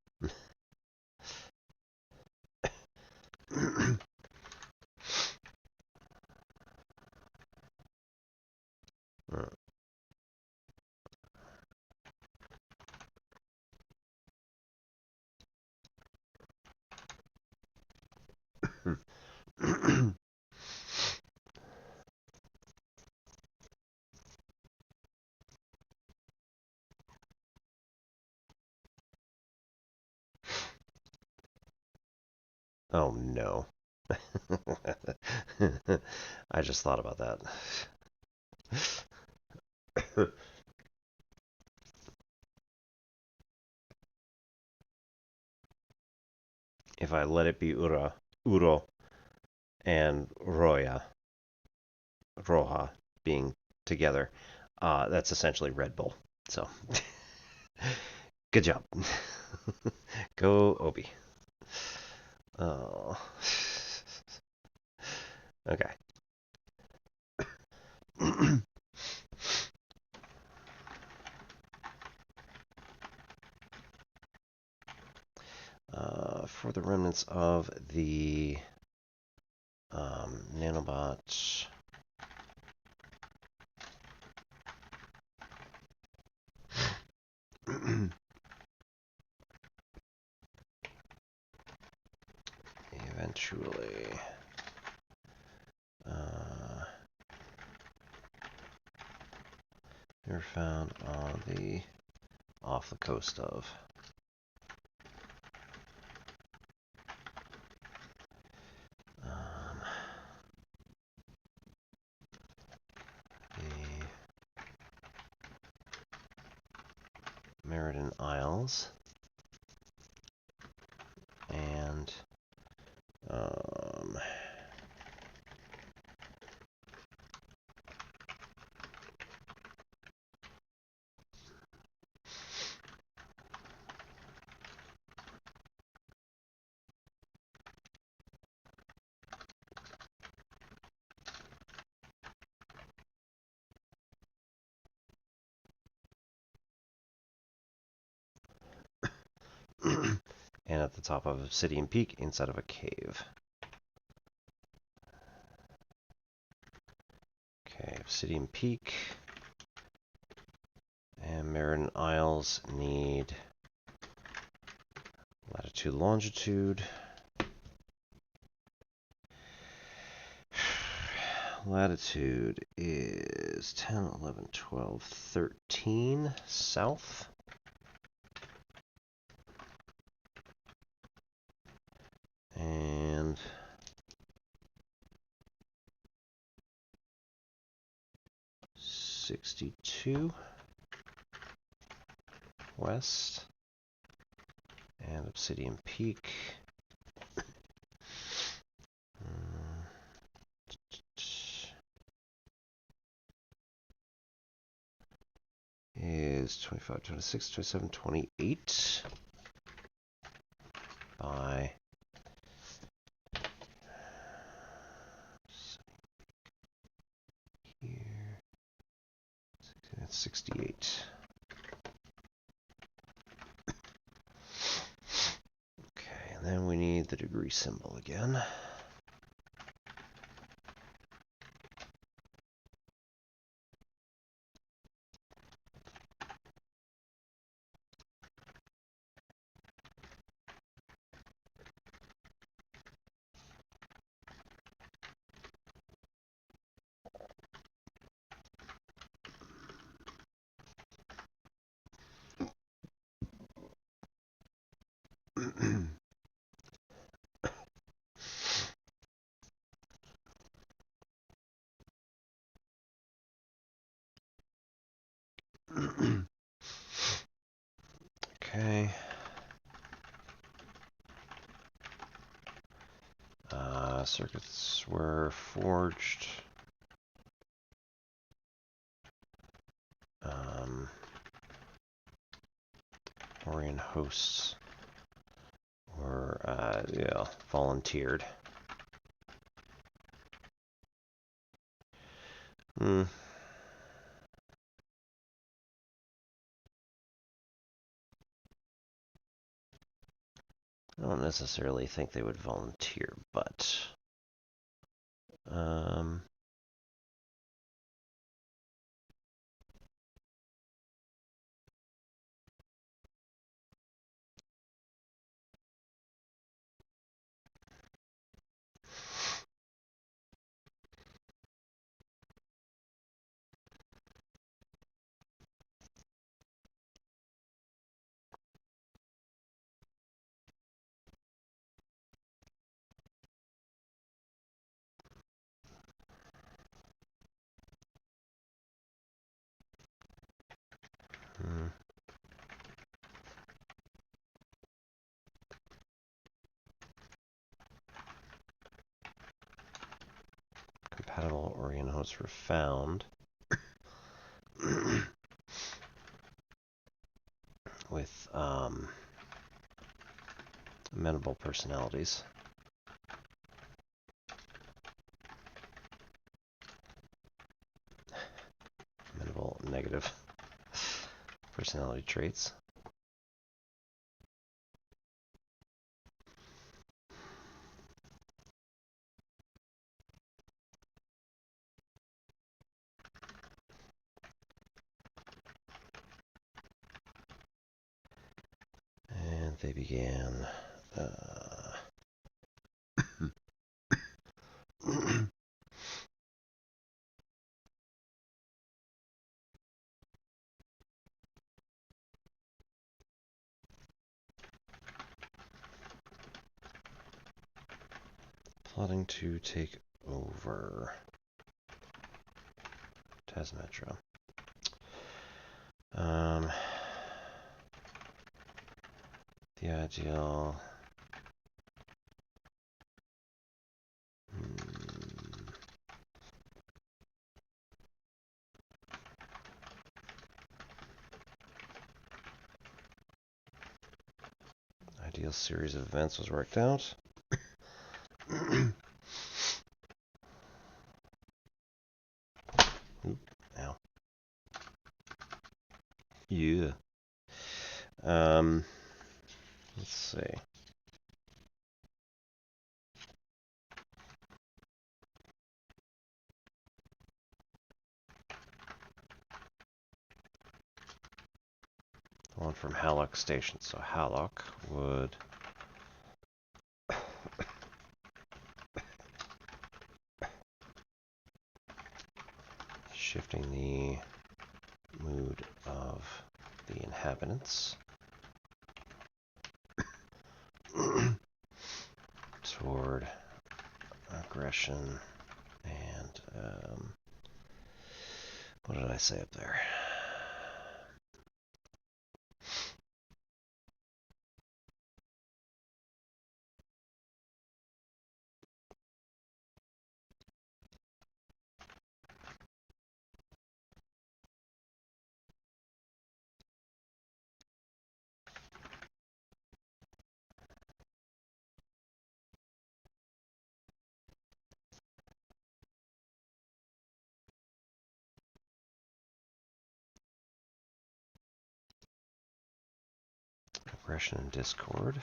Oh no. I just thought about that. If I let it be Uro, and Roja being together, that's essentially Red Bull. So, good job. Go Obi. Oh. Okay. For the remnants of the nanobots, eventually they're found on off the coast of the Meriden Isles and and at the top of Obsidian Peak inside of a cave. Okay, Obsidian Peak and Meriden Isles need latitude, longitude. Latitude is 10, 11, 12, 13 south. And '62 west. And Obsidian Peak. Is 25, 26, 27, 28 by here. That's 68. Okay, and then we need the degree symbol again. Okay. Circuits were forged. Orion hosts were, volunteered. I don't necessarily think they would volunteer, but compatible Orion hosts were found with amenable personalities. Amenable negative personality traits. And they began plotting to take over Tasmetro. The ideal ideal series of events was worked out. Oop, ow. Yeah. Let's see. one from Hallock Station. So Hallock would shifting the mood of the inhabitants toward aggression and what did I say up there? Aggression and discord.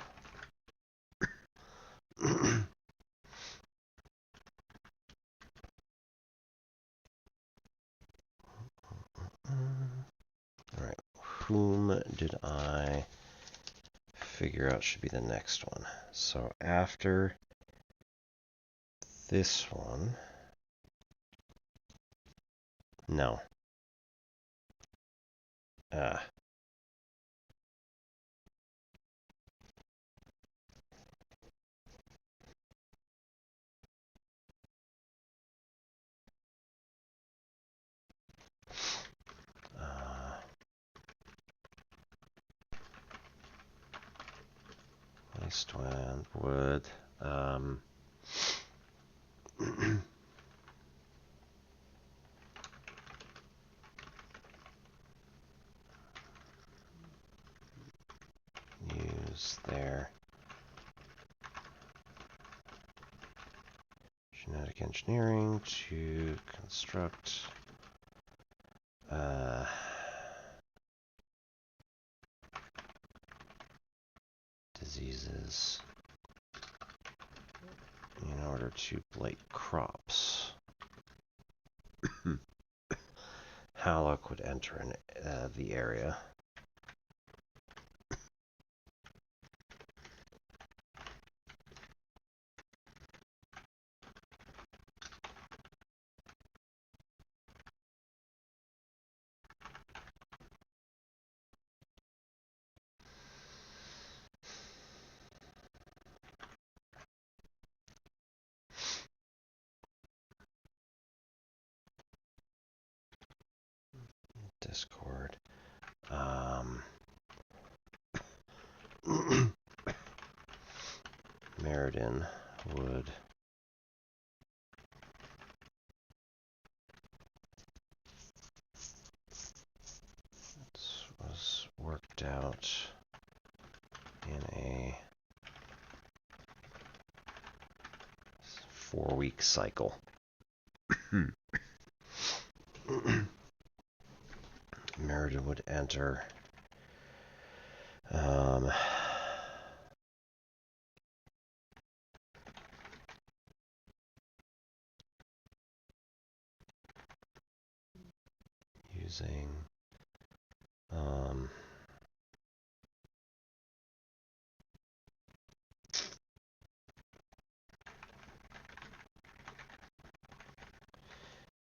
Alright, whom did I figure out should be the next one? So after this one, no. Wasteland would use their genetic engineering to construct diseases in order to blight crops. Hallock would enter in the area. Discord. Meriden would was worked out in a 4-week cycle. Meriden would enter using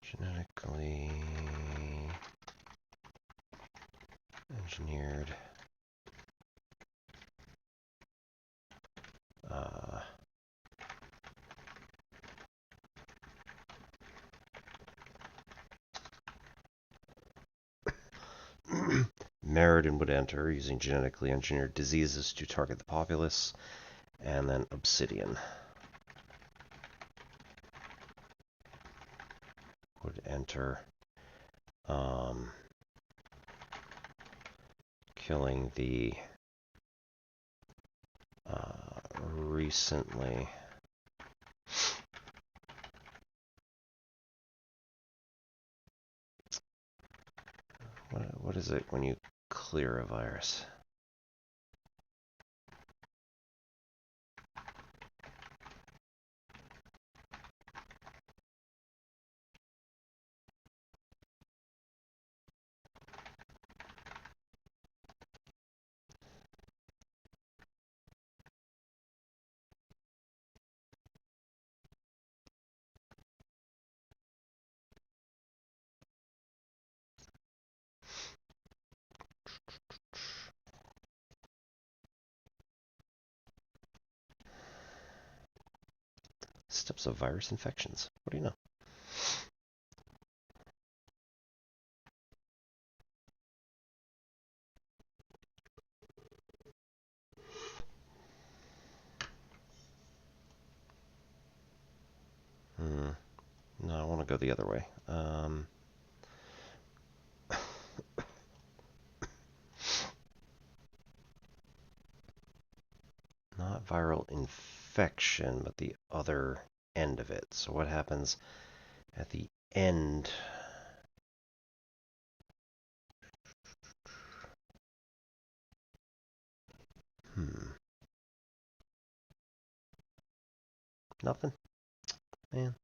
genetically engineered Meriden would enter using genetically engineered diseases to target the populace, and then Obsidian would enter killing the recently what is it when you clear a virus? Steps of virus infections. What do you know? No, I want to go the other way. Not viral infection, but the other end of it. So what happens at the end? Nothing? Man.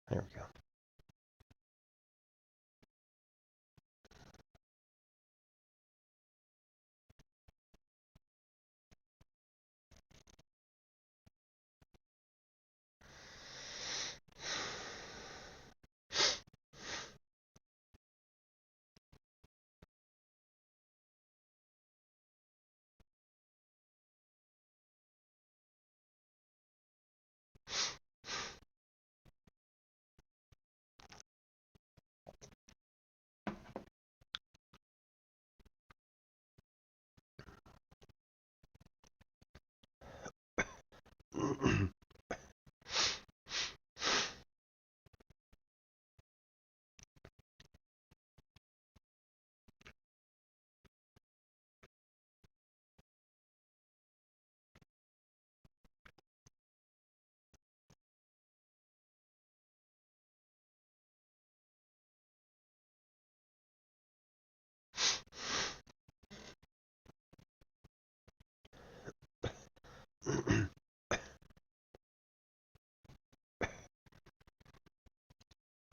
There we go.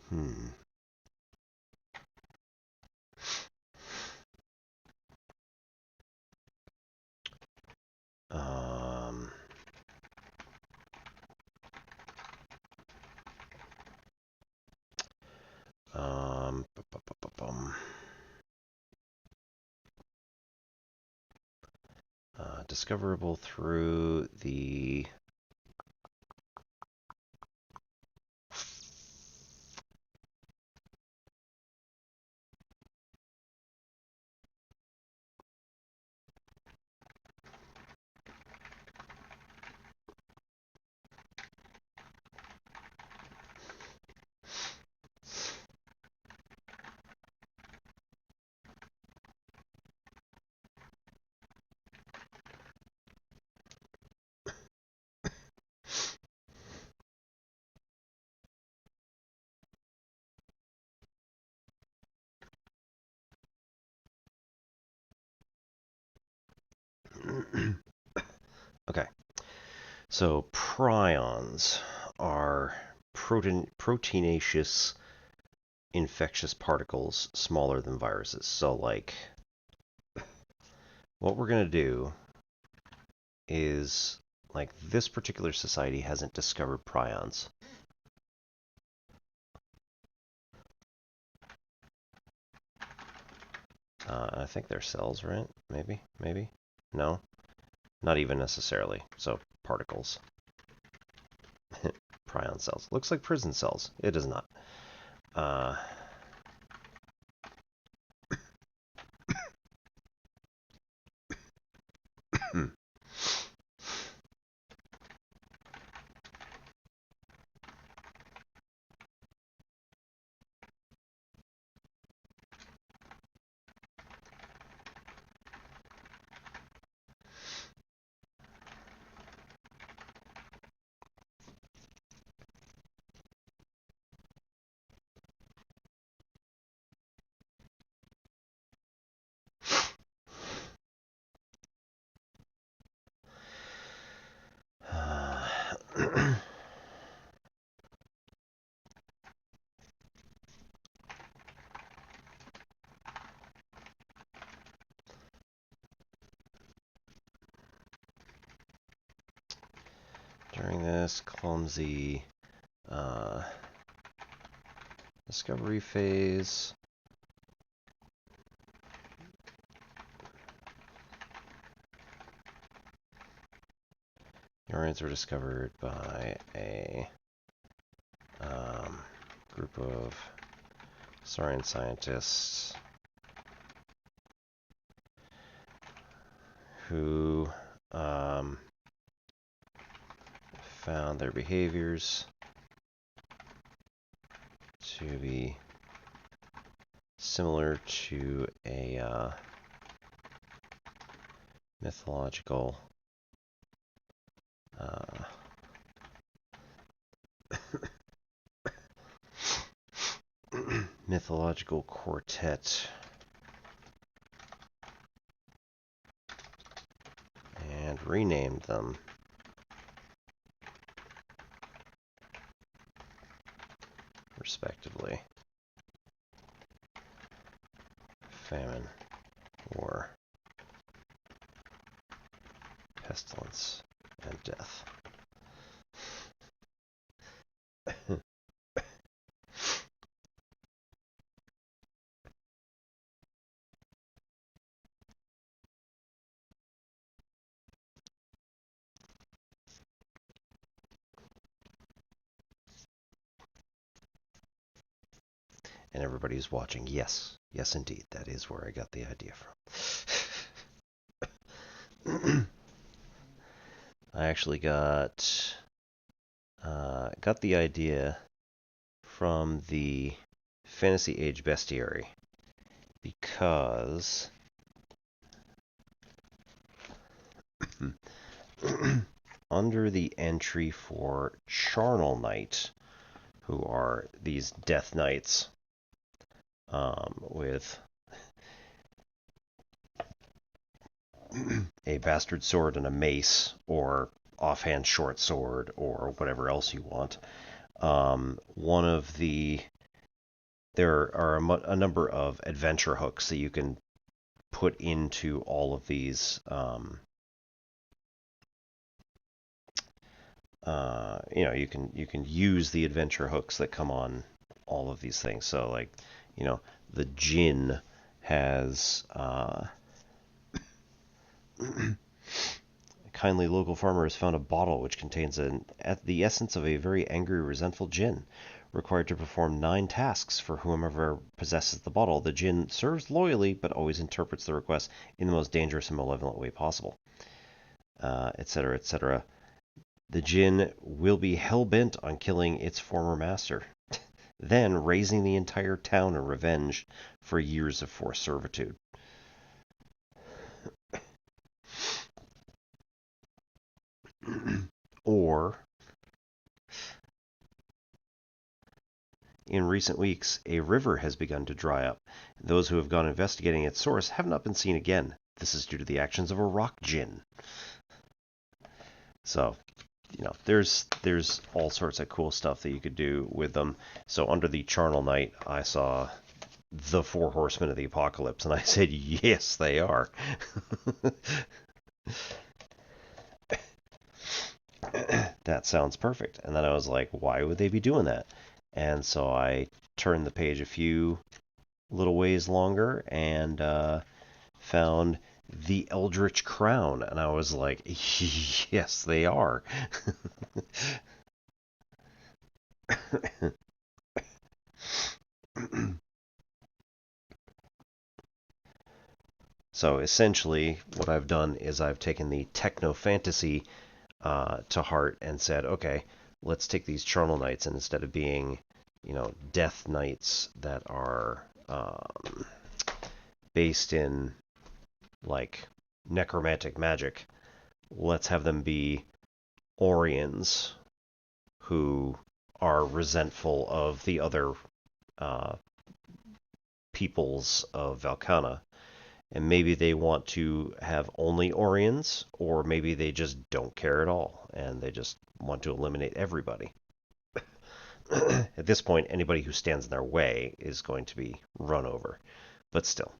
Hmm. Um. Discoverable through the Okay. So prions are proteinaceous infectious particles smaller than viruses. So like what we're going to do is like this particular society hasn't discovered prions. I think they're cells, right? Maybe. No, not even necessarily. So particles. Prion cells. Looks like prison cells. It is not. this clumsy discovery phase. The Orions were discovered by a group of Saurian scientists who found their behaviors to be similar to a mythological mythological quartet, and renamed them. Respectively. Famine, war, pestilence, and death. And everybody's watching. Yes, yes, indeed. That is where I got the idea from. I actually got the idea from the Fantasy Age Bestiary because under the entry for Charnel Knight, who are these Death Knights with a bastard sword and a mace, or offhand short sword, or whatever else you want. There are a number of adventure hooks that you can put into all of these. You can use the adventure hooks that come on all of these things. So, like, the Djinn has a kindly local farmer has found a bottle which contains the essence of a very angry, resentful Djinn, required to perform 9 tasks for whomever possesses the bottle. The Djinn serves loyally, but always interprets the request in the most dangerous and malevolent way possible, etc., etc. The Djinn will be hell-bent on killing its former master, then raising the entire town in revenge for years of forced servitude. Or, in recent weeks, a river has begun to dry up. Those who have gone investigating its source have not been seen again. This is due to the actions of a rock Djinn. So, there's all sorts of cool stuff that you could do with them. So under the Charnel Knight, I saw the 4 Horsemen of the Apocalypse, and I said, yes, they are. That sounds perfect. And then I was like, why would they be doing that? And so I turned the page a few little ways longer and found the Eldritch Crown, and I was like, yes, they are. So essentially, what I've done is I've taken the techno fantasy to heart and said, okay, let's take these Charnel Knights, and instead of being, Death Knights that are based in, like, necromantic magic, let's have them be Orions who are resentful of the other peoples of Valkana. And maybe they want to have only Orions, or maybe they just don't care at all, and they just want to eliminate everybody. At this point, anybody who stands in their way is going to be run over. But still.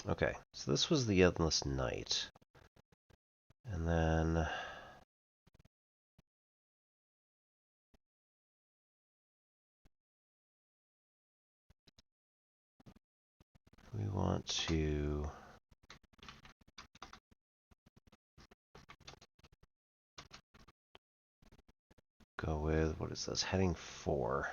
Okay, so this was the Endless Night. And then we want to go with, what is this, heading 4.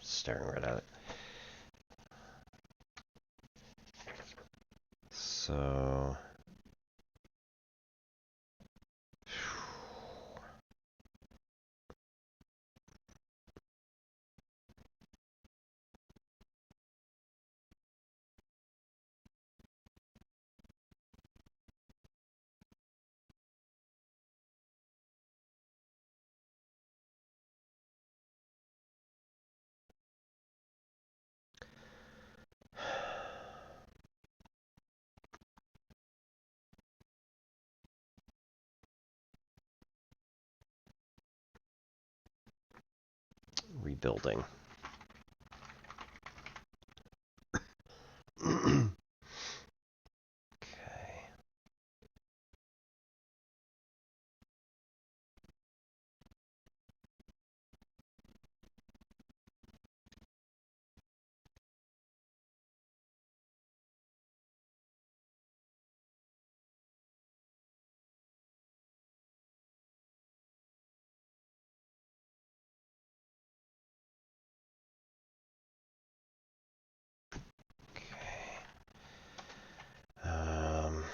Staring right at it. So rebuilding. Okay. Um,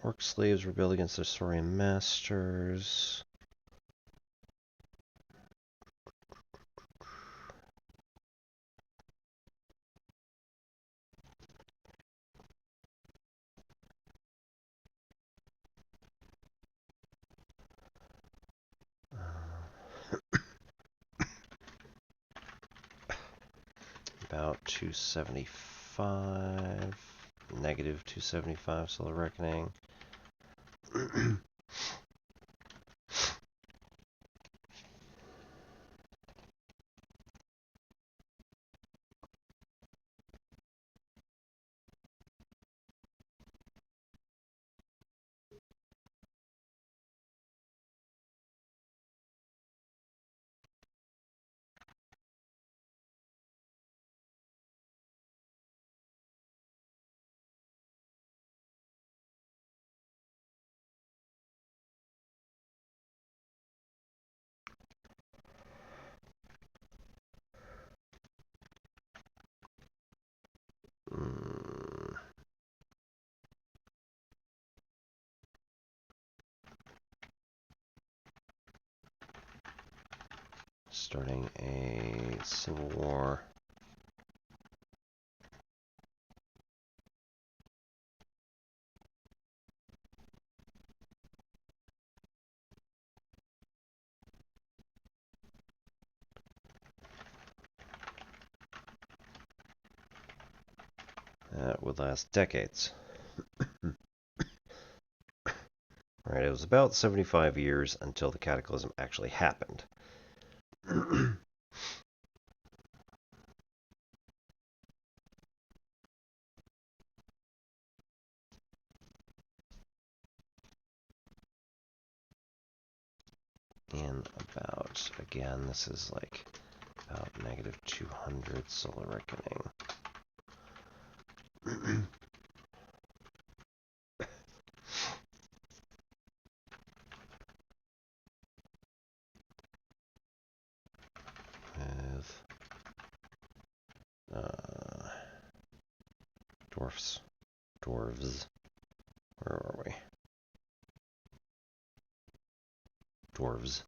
Orc slaves rebel against their Saurian masters. About 275. Negative 275, Solar Reckoning. Starting a civil war. That would last decades. Right, it was about 75 years until the cataclysm actually happened. And then about, again, this is like about -200 solar reckoning. With dwarves. Where are we? Dwarves.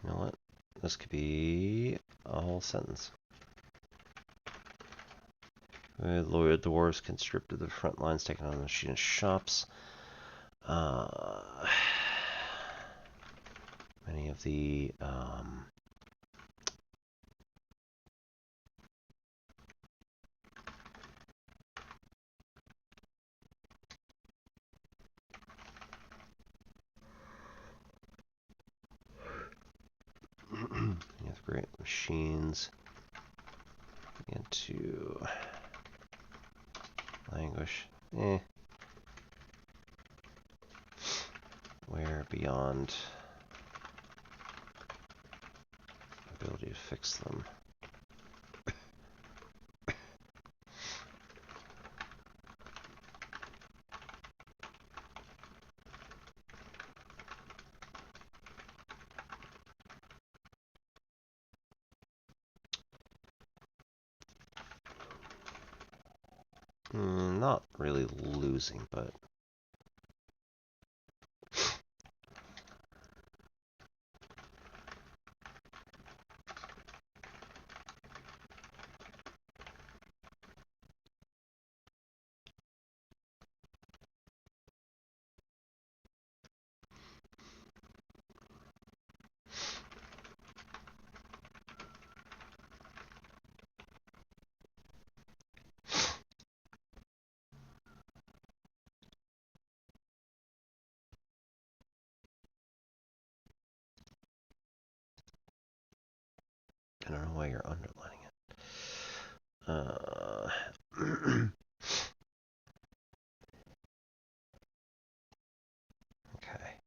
You know what? This could be a whole sentence. Loyal dwarves conscripted the front lines, taking on the machinist shops. Many of the great machines begin to languish. Where beyond ability to fix them. Not really losing, but I don't know why you're underlining it. Okay.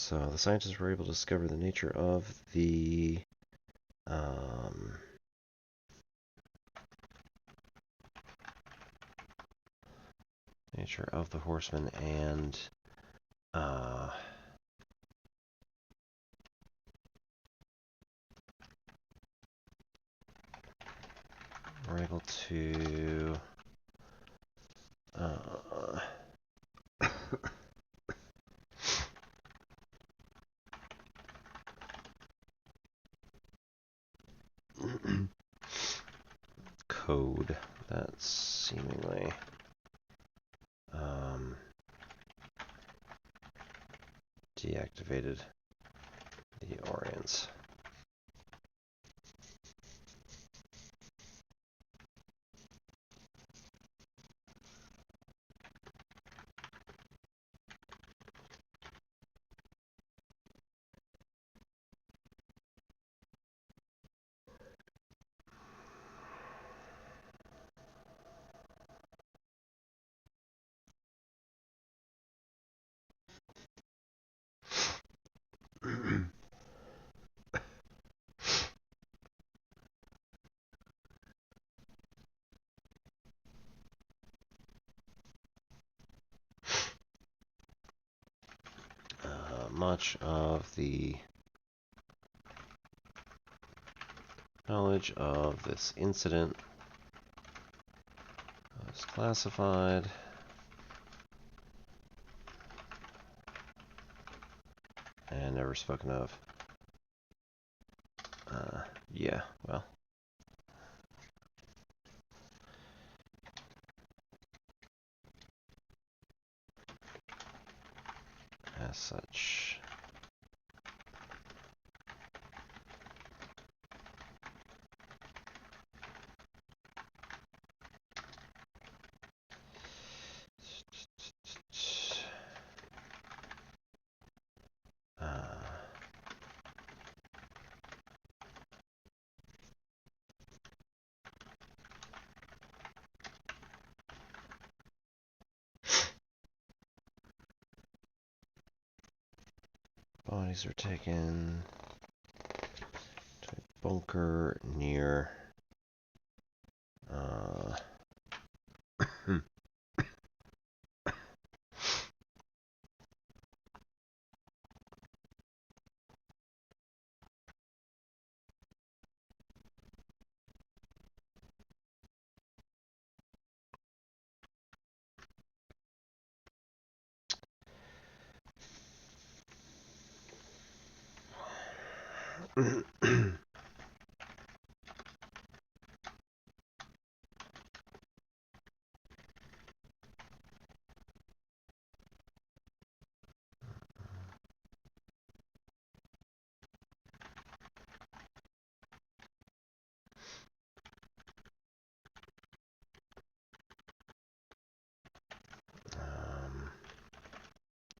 So the scientists were able to discover the nature of the horseman and we're able to code that seemingly deactivated the Orions. Much of the knowledge of this incident was classified and never spoken of. Yeah, well. As such. Bodies are taken to a bunker near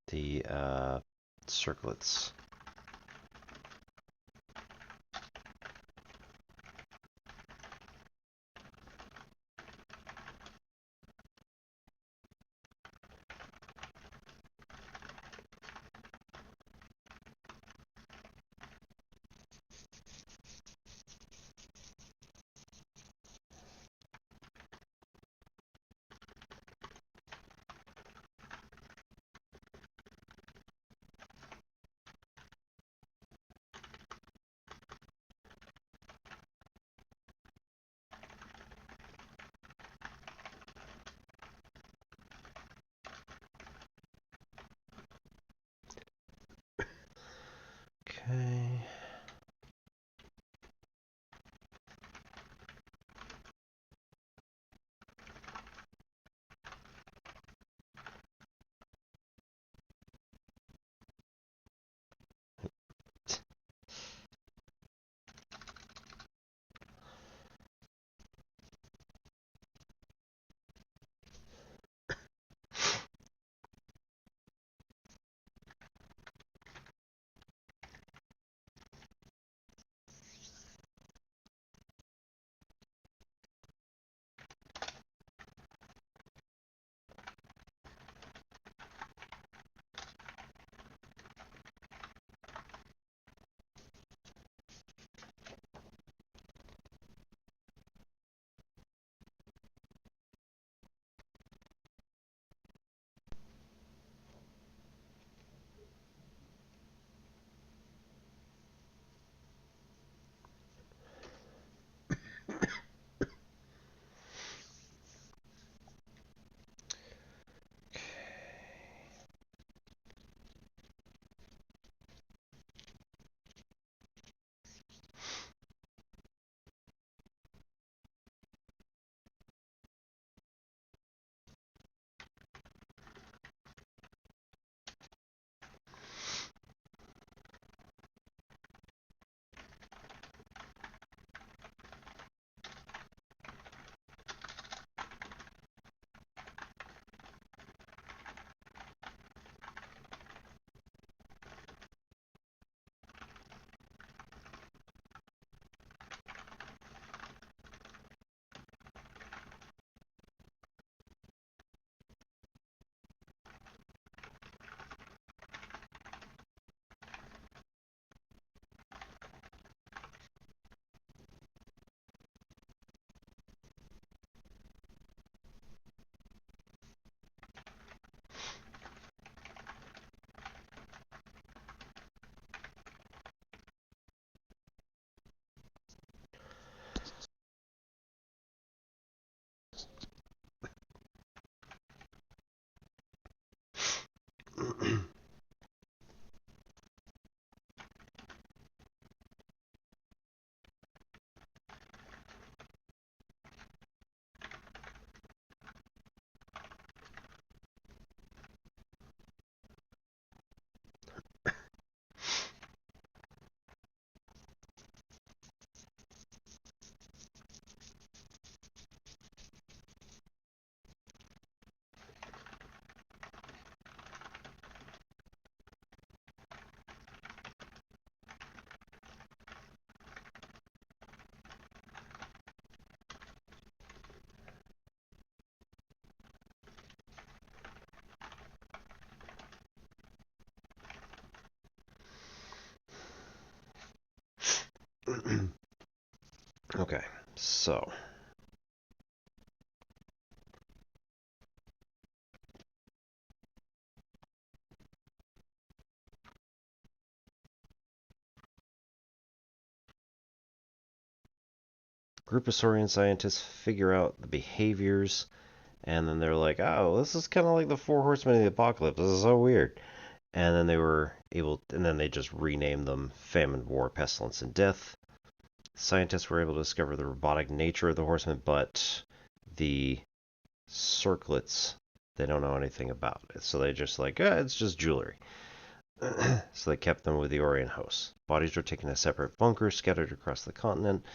the circlets. Okay, so group of Saurian scientists figure out the behaviors, and then they're like, "Oh, this is kind of like the Four Horsemen of the Apocalypse. This is so weird." And then they just renamed them Famine, War, Pestilence, and Death. Scientists were able to discover the robotic nature of the Horsemen, but the circlets they don't know anything about it. So they just like, it's just jewelry. So they kept them with the Orient hosts. Bodies were taken to separate bunkers scattered across the continent.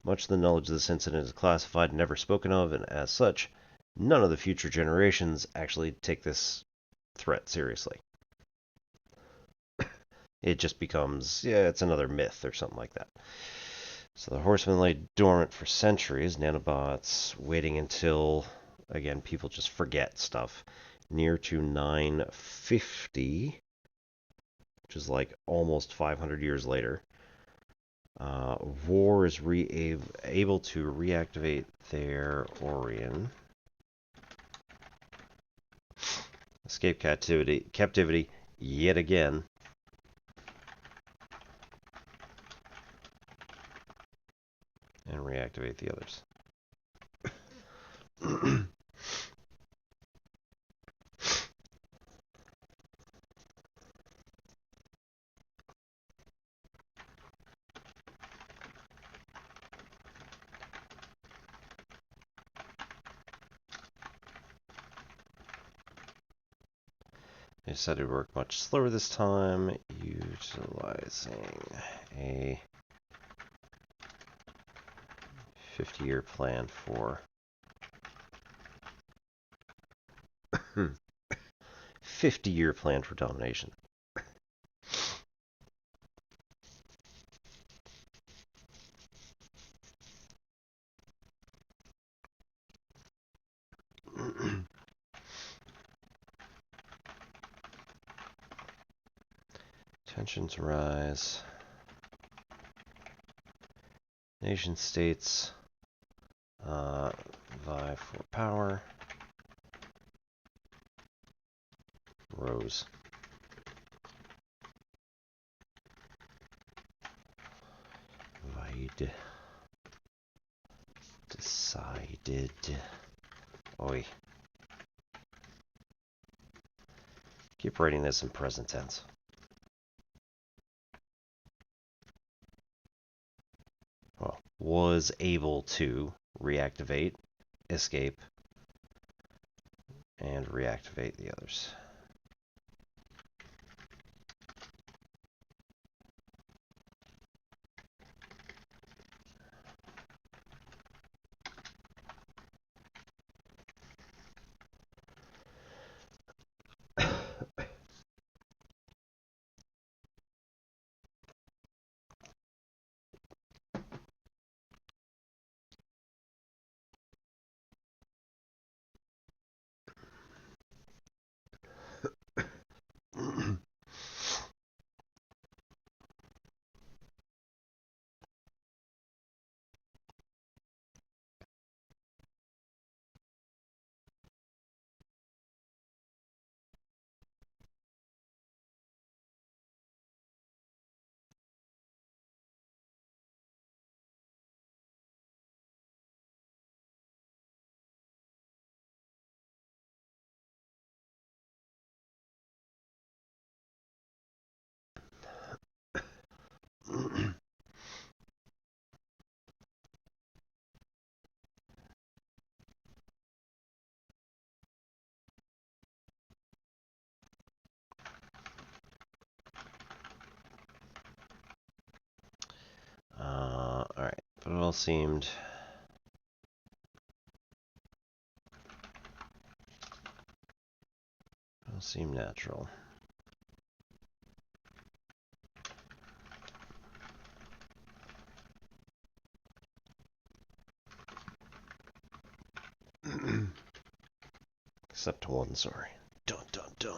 Much of the knowledge of this incident is classified and never spoken of, and as such, none of the future generations actually take this threat seriously. It just becomes, it's another myth or something like that. So the Horsemen lay dormant for centuries, nanobots waiting until, again, people just forget stuff, near to 950, which is like almost 500 years later. War is able to reactivate their Orion. Escape captivity yet again. And reactivate the others. They decided to work much slower this time, utilizing a 50-year plan for 50-year plan for domination. Tensions rise. Nation states vie for power. Rose. Vide. Decided. Oi. Keep writing this in present tense. Well, was able to reactivate, escape, and reactivate the others. Alright, but it all seemed natural. Except one, sorry. Dun dun dun.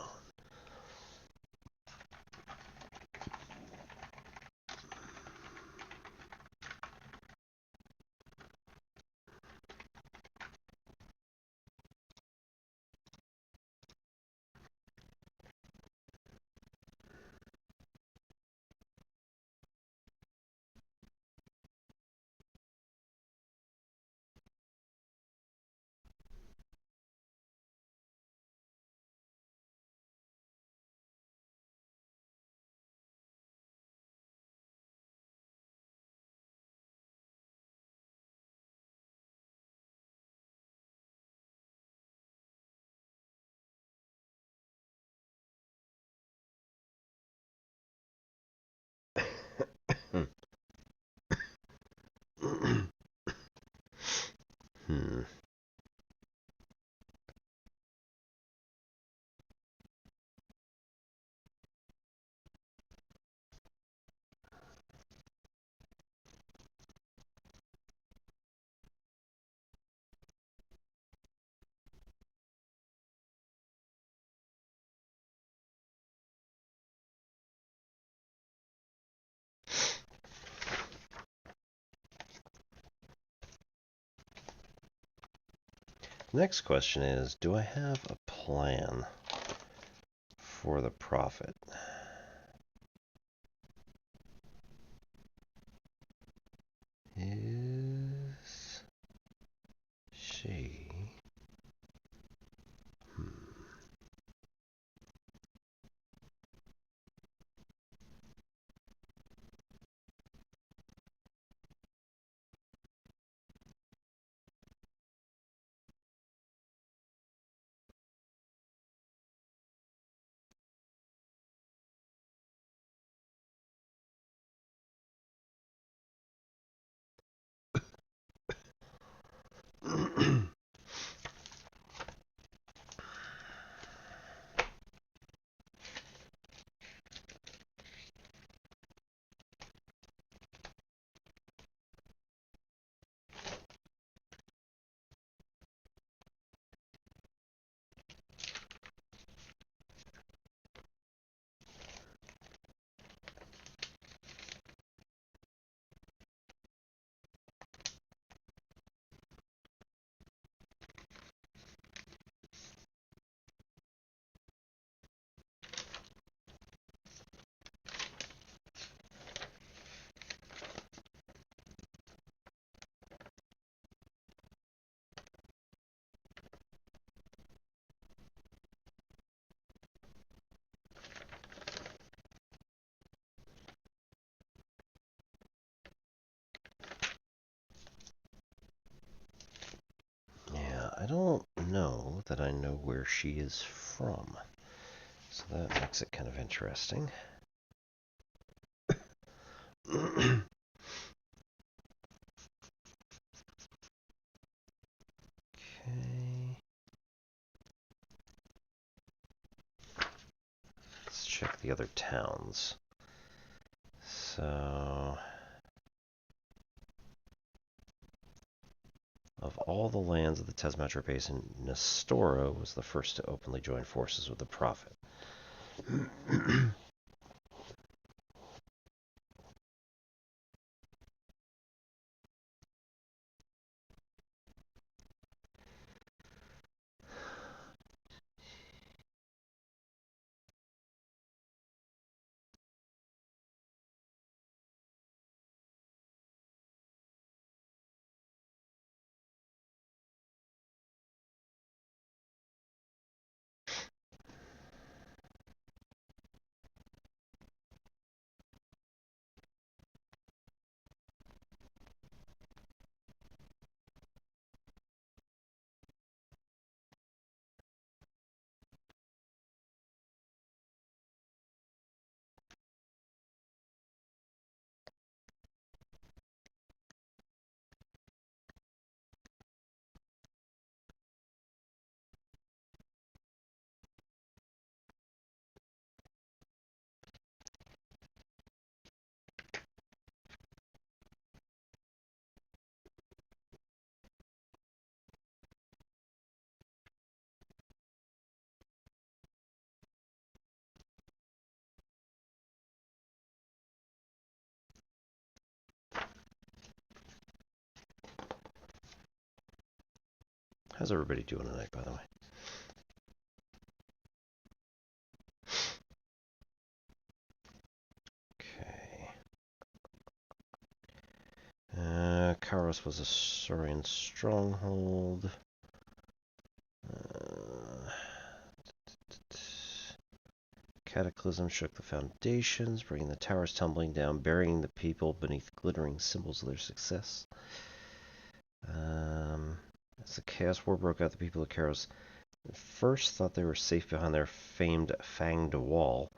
Next question is, do I have a plan for the prophet? Is she... Yeah, I don't know that I know where she is from. So that makes it kind of interesting. Okay. Let's check the other towns. So, of all the lands of the Tesmatra Basin, Nestora was the first to openly join forces with the Prophet. How's everybody doing tonight, by the way? Okay. Kairos was a Saurian stronghold. Cataclysm shook the foundations, bringing the towers tumbling down, burying the people beneath glittering symbols of their success. As the Chaos War broke out, the people of Kairos at first thought they were safe behind their famed fanged wall.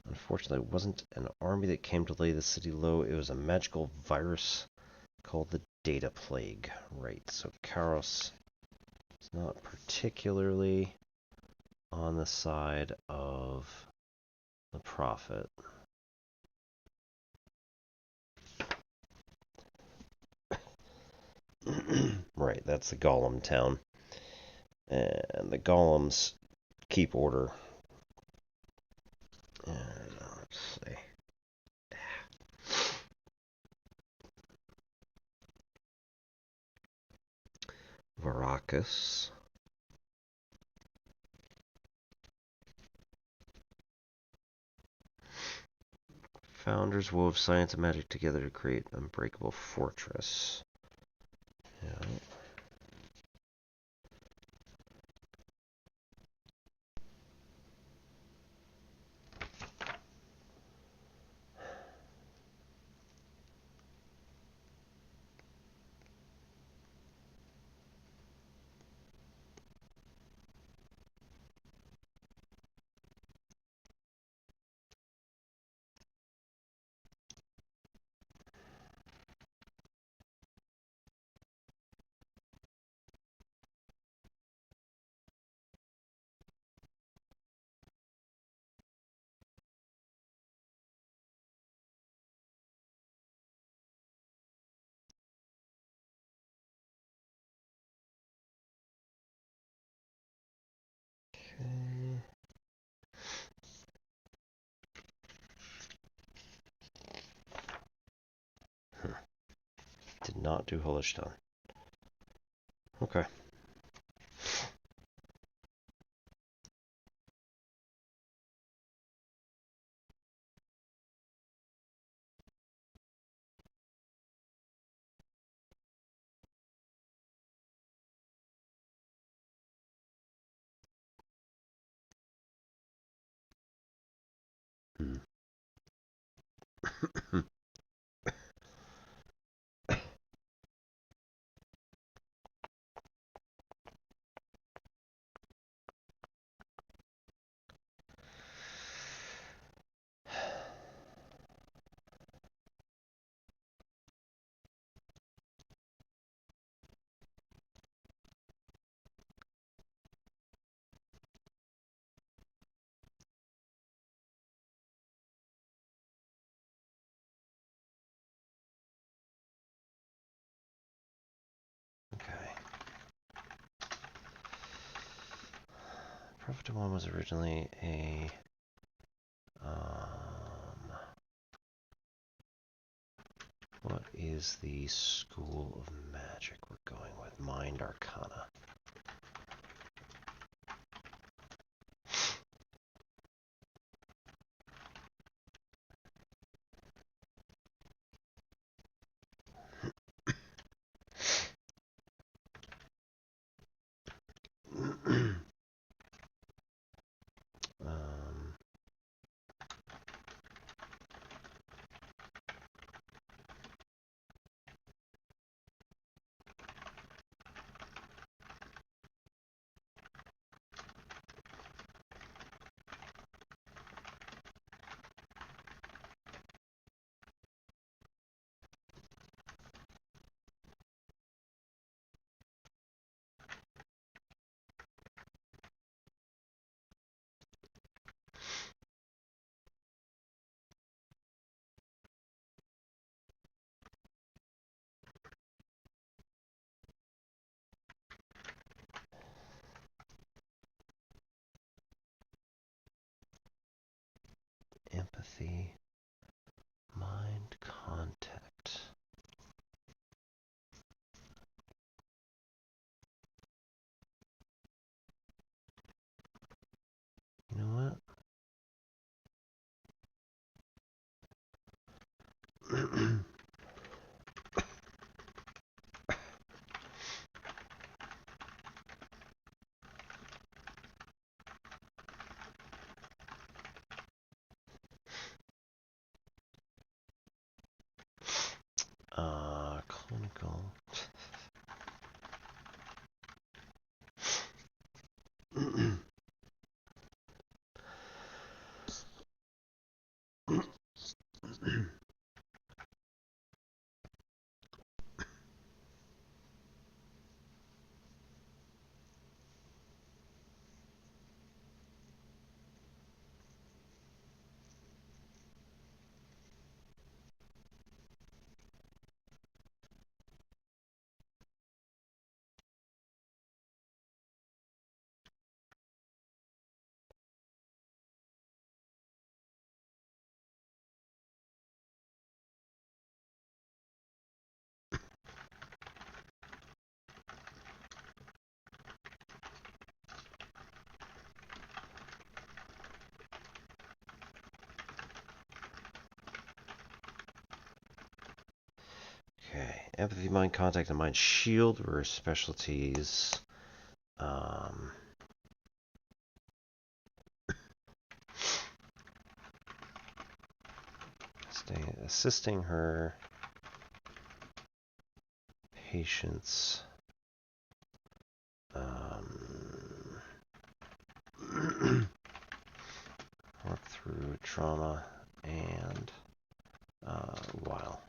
Unfortunately, it wasn't an army that came to lay the city low, it was a magical virus called the Data Plague. Right, so Kairos is not particularly on the side of the Prophet. Right, that's the Golem town. And the Golems keep order. And let's see. Varacus founders wove science and magic together to create an unbreakable fortress. Yeah. Okay. Did not do Holishton. Okay. Hmm. Okay. Prophet One was originally a what is the school of magic we're going with? Mind Arcana. um, Empathy. Mind contact. You know what? Clinical. Empathy, mind contact, and mind shield were specialties. Assisting her patients work through trauma and while.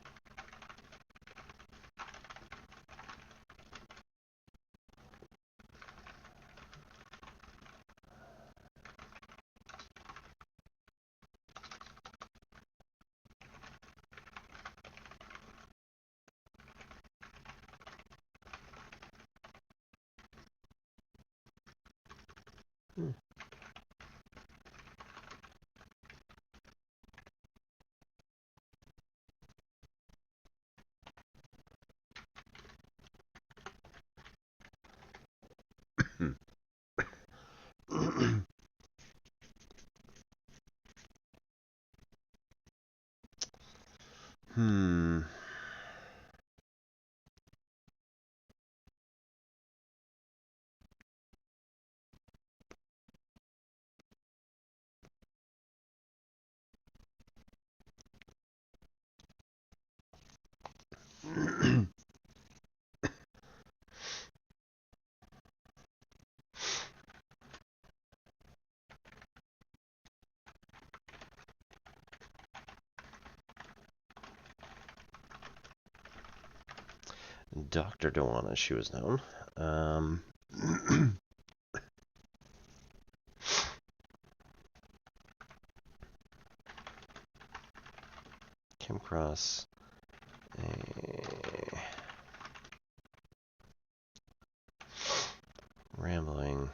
Dr. Dewana, she was known. Came across a rambling,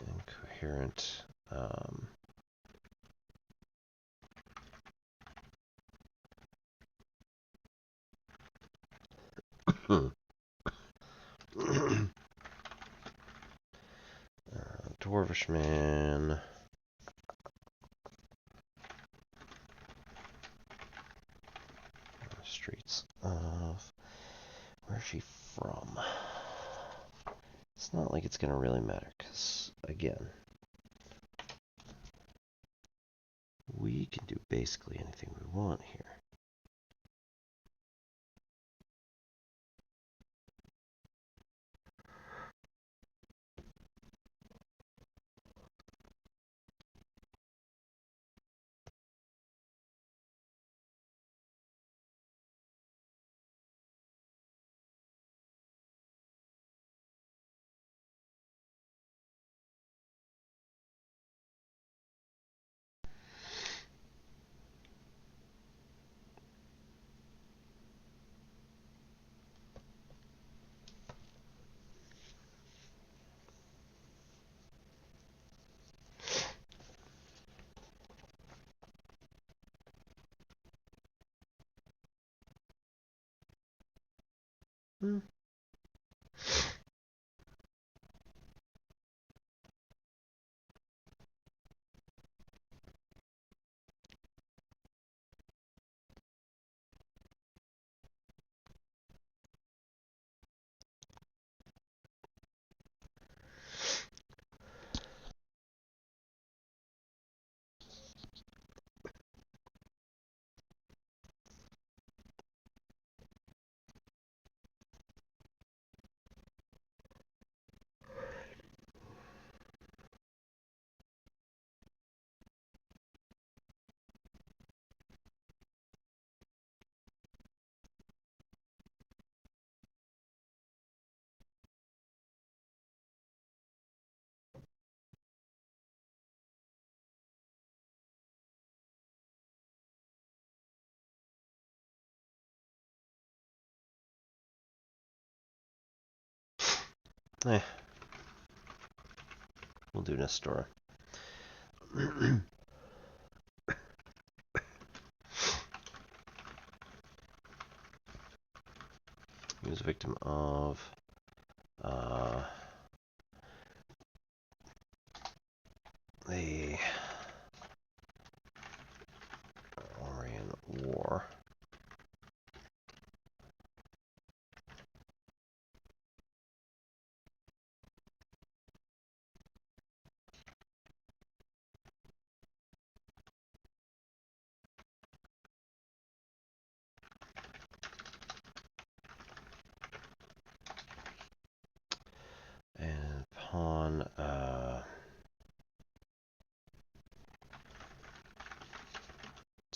incoherent dwarvish man. Streets of... Where's she from? It's not like it's going to really matter, because, again, we can do basically anything we want here. We'll do Nestora. He was a victim of the Orion War.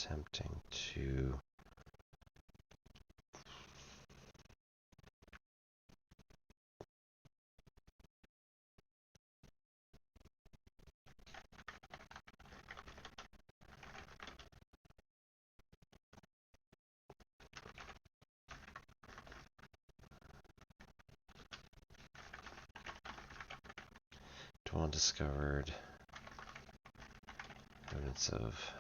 attempting to undiscovered evidence of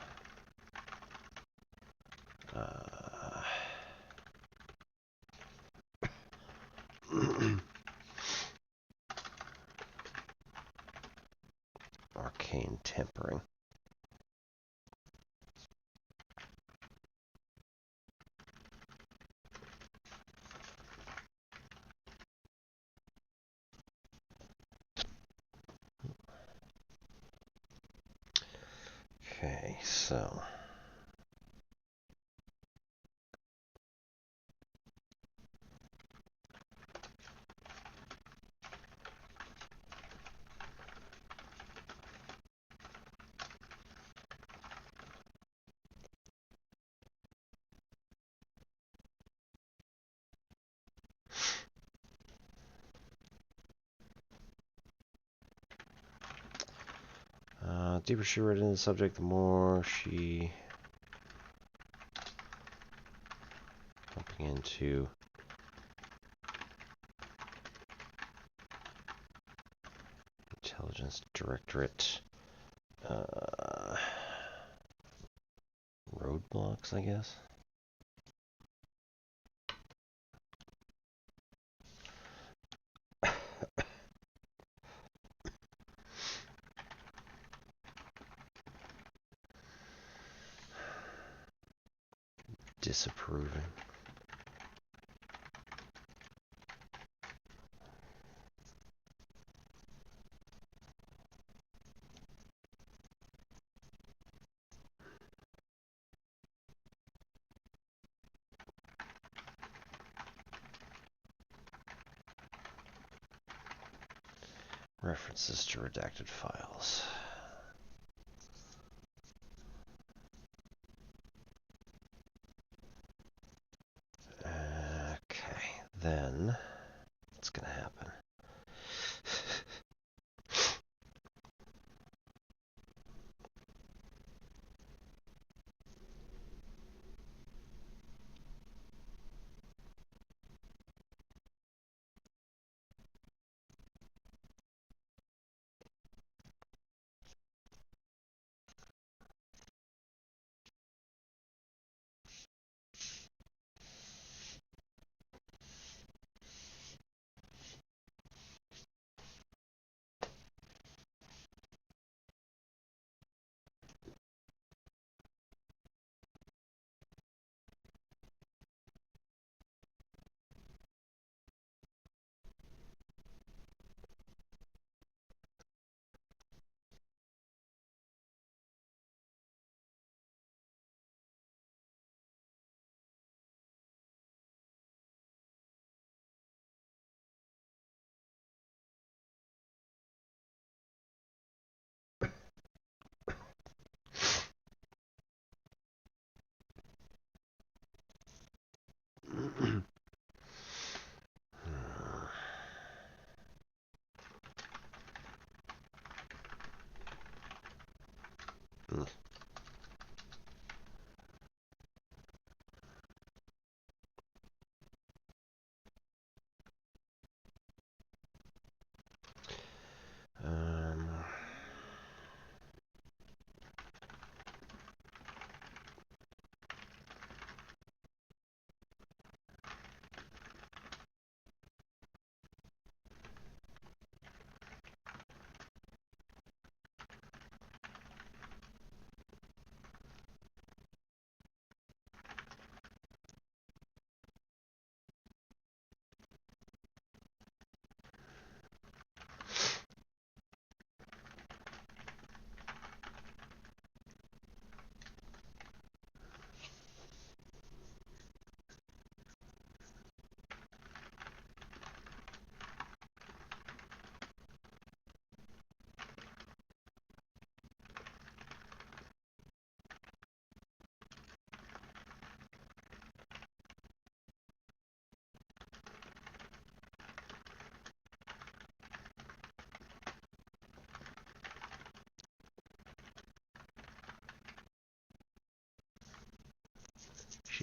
arcane tampering. Okay, so deeper she read into the subject, the more she jumping into Intelligence Directorate roadblocks, I guess. Disapproving. References to redacted files. Okay, then what's going to happen?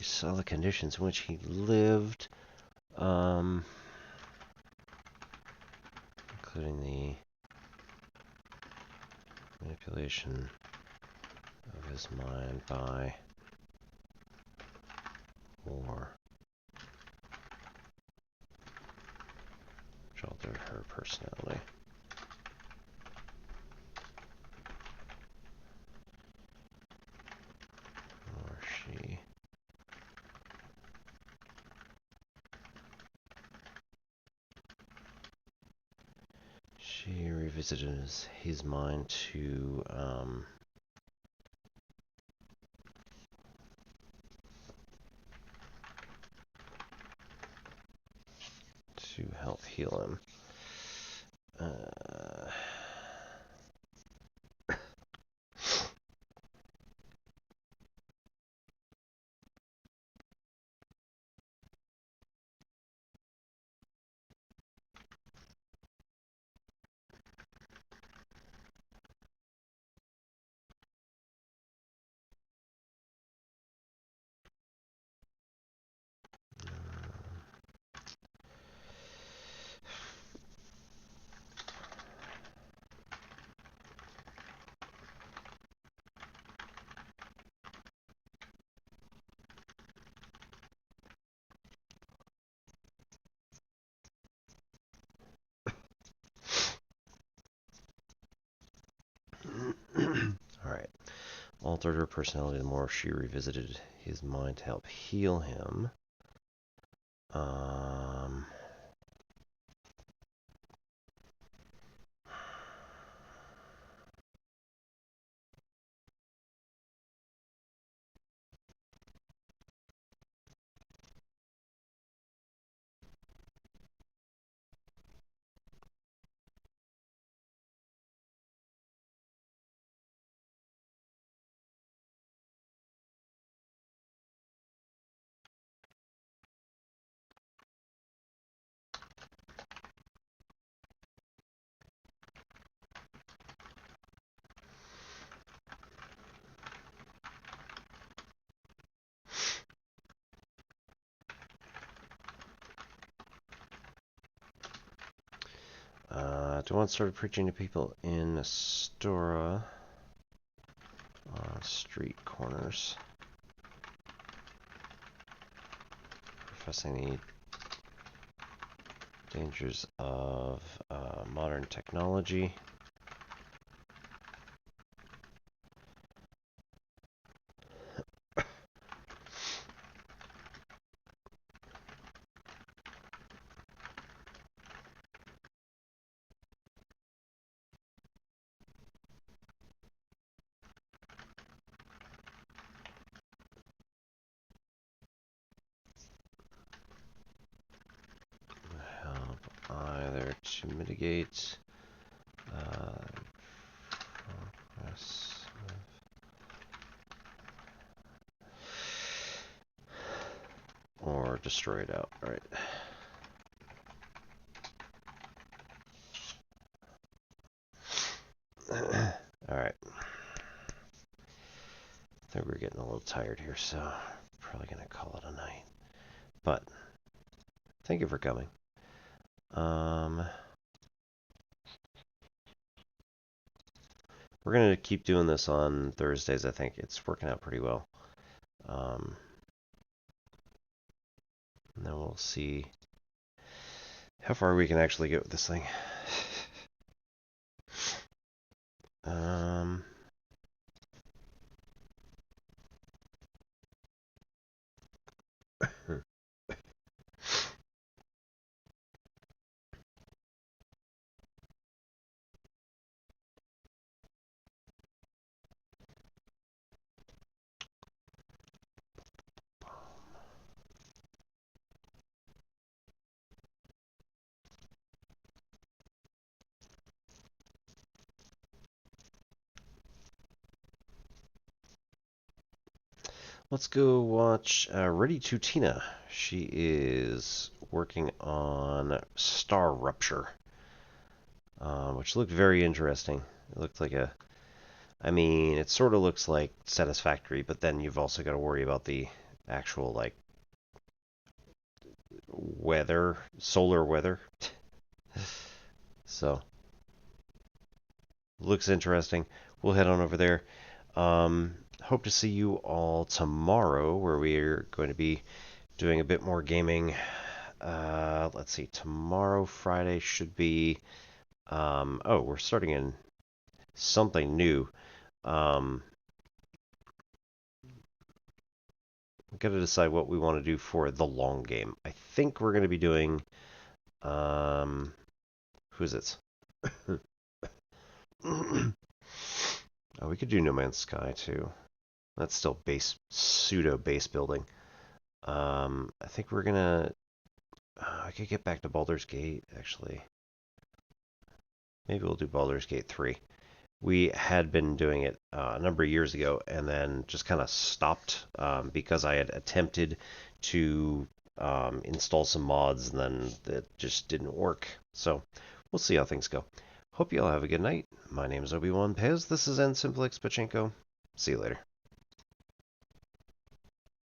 She saw the conditions in which he lived, including the manipulation of his mind by war, which altered her personality. Or she revisited his mind to help heal him. Alright. Altered her personality the more she revisited his mind to help heal him. Dewan started preaching to people in Astoria on street corners, professing the dangers of modern technology. Either to mitigate progress or destroy it out. All right. All right. I think we're getting a little tired here, so probably gonna call it a night. But thank you for coming. We're going to keep doing this on Thursdays. I think it's working out pretty well. And then we'll see how far we can actually get with this thing. Let's go watch Ready to Tina. She is working on Star Rupture, which looked very interesting. It looked like I mean, it sort of looks like Satisfactory, but then you've also got to worry about the actual like weather, solar weather. So looks interesting. We'll head on over there. Hope to see you all tomorrow, where we're going to be doing a bit more gaming. Let's see. Tomorrow, Friday, should be. Oh, we're starting in something new. We've got to decide what we want to do for the long game. I think we're going to be doing. Who's it? Oh, we could do No Man's Sky too. That's still pseudo base building. I think we're gonna. I could get back to Baldur's Gate actually. Maybe we'll do Baldur's Gate 3. We had been doing it a number of years ago, and then just kind of stopped because I had attempted to install some mods, and then it just didn't work. So we'll see how things go. Hope you all have a good night. My name is Obi-Wan Pez. This is N Simplex Pachenko. See you later.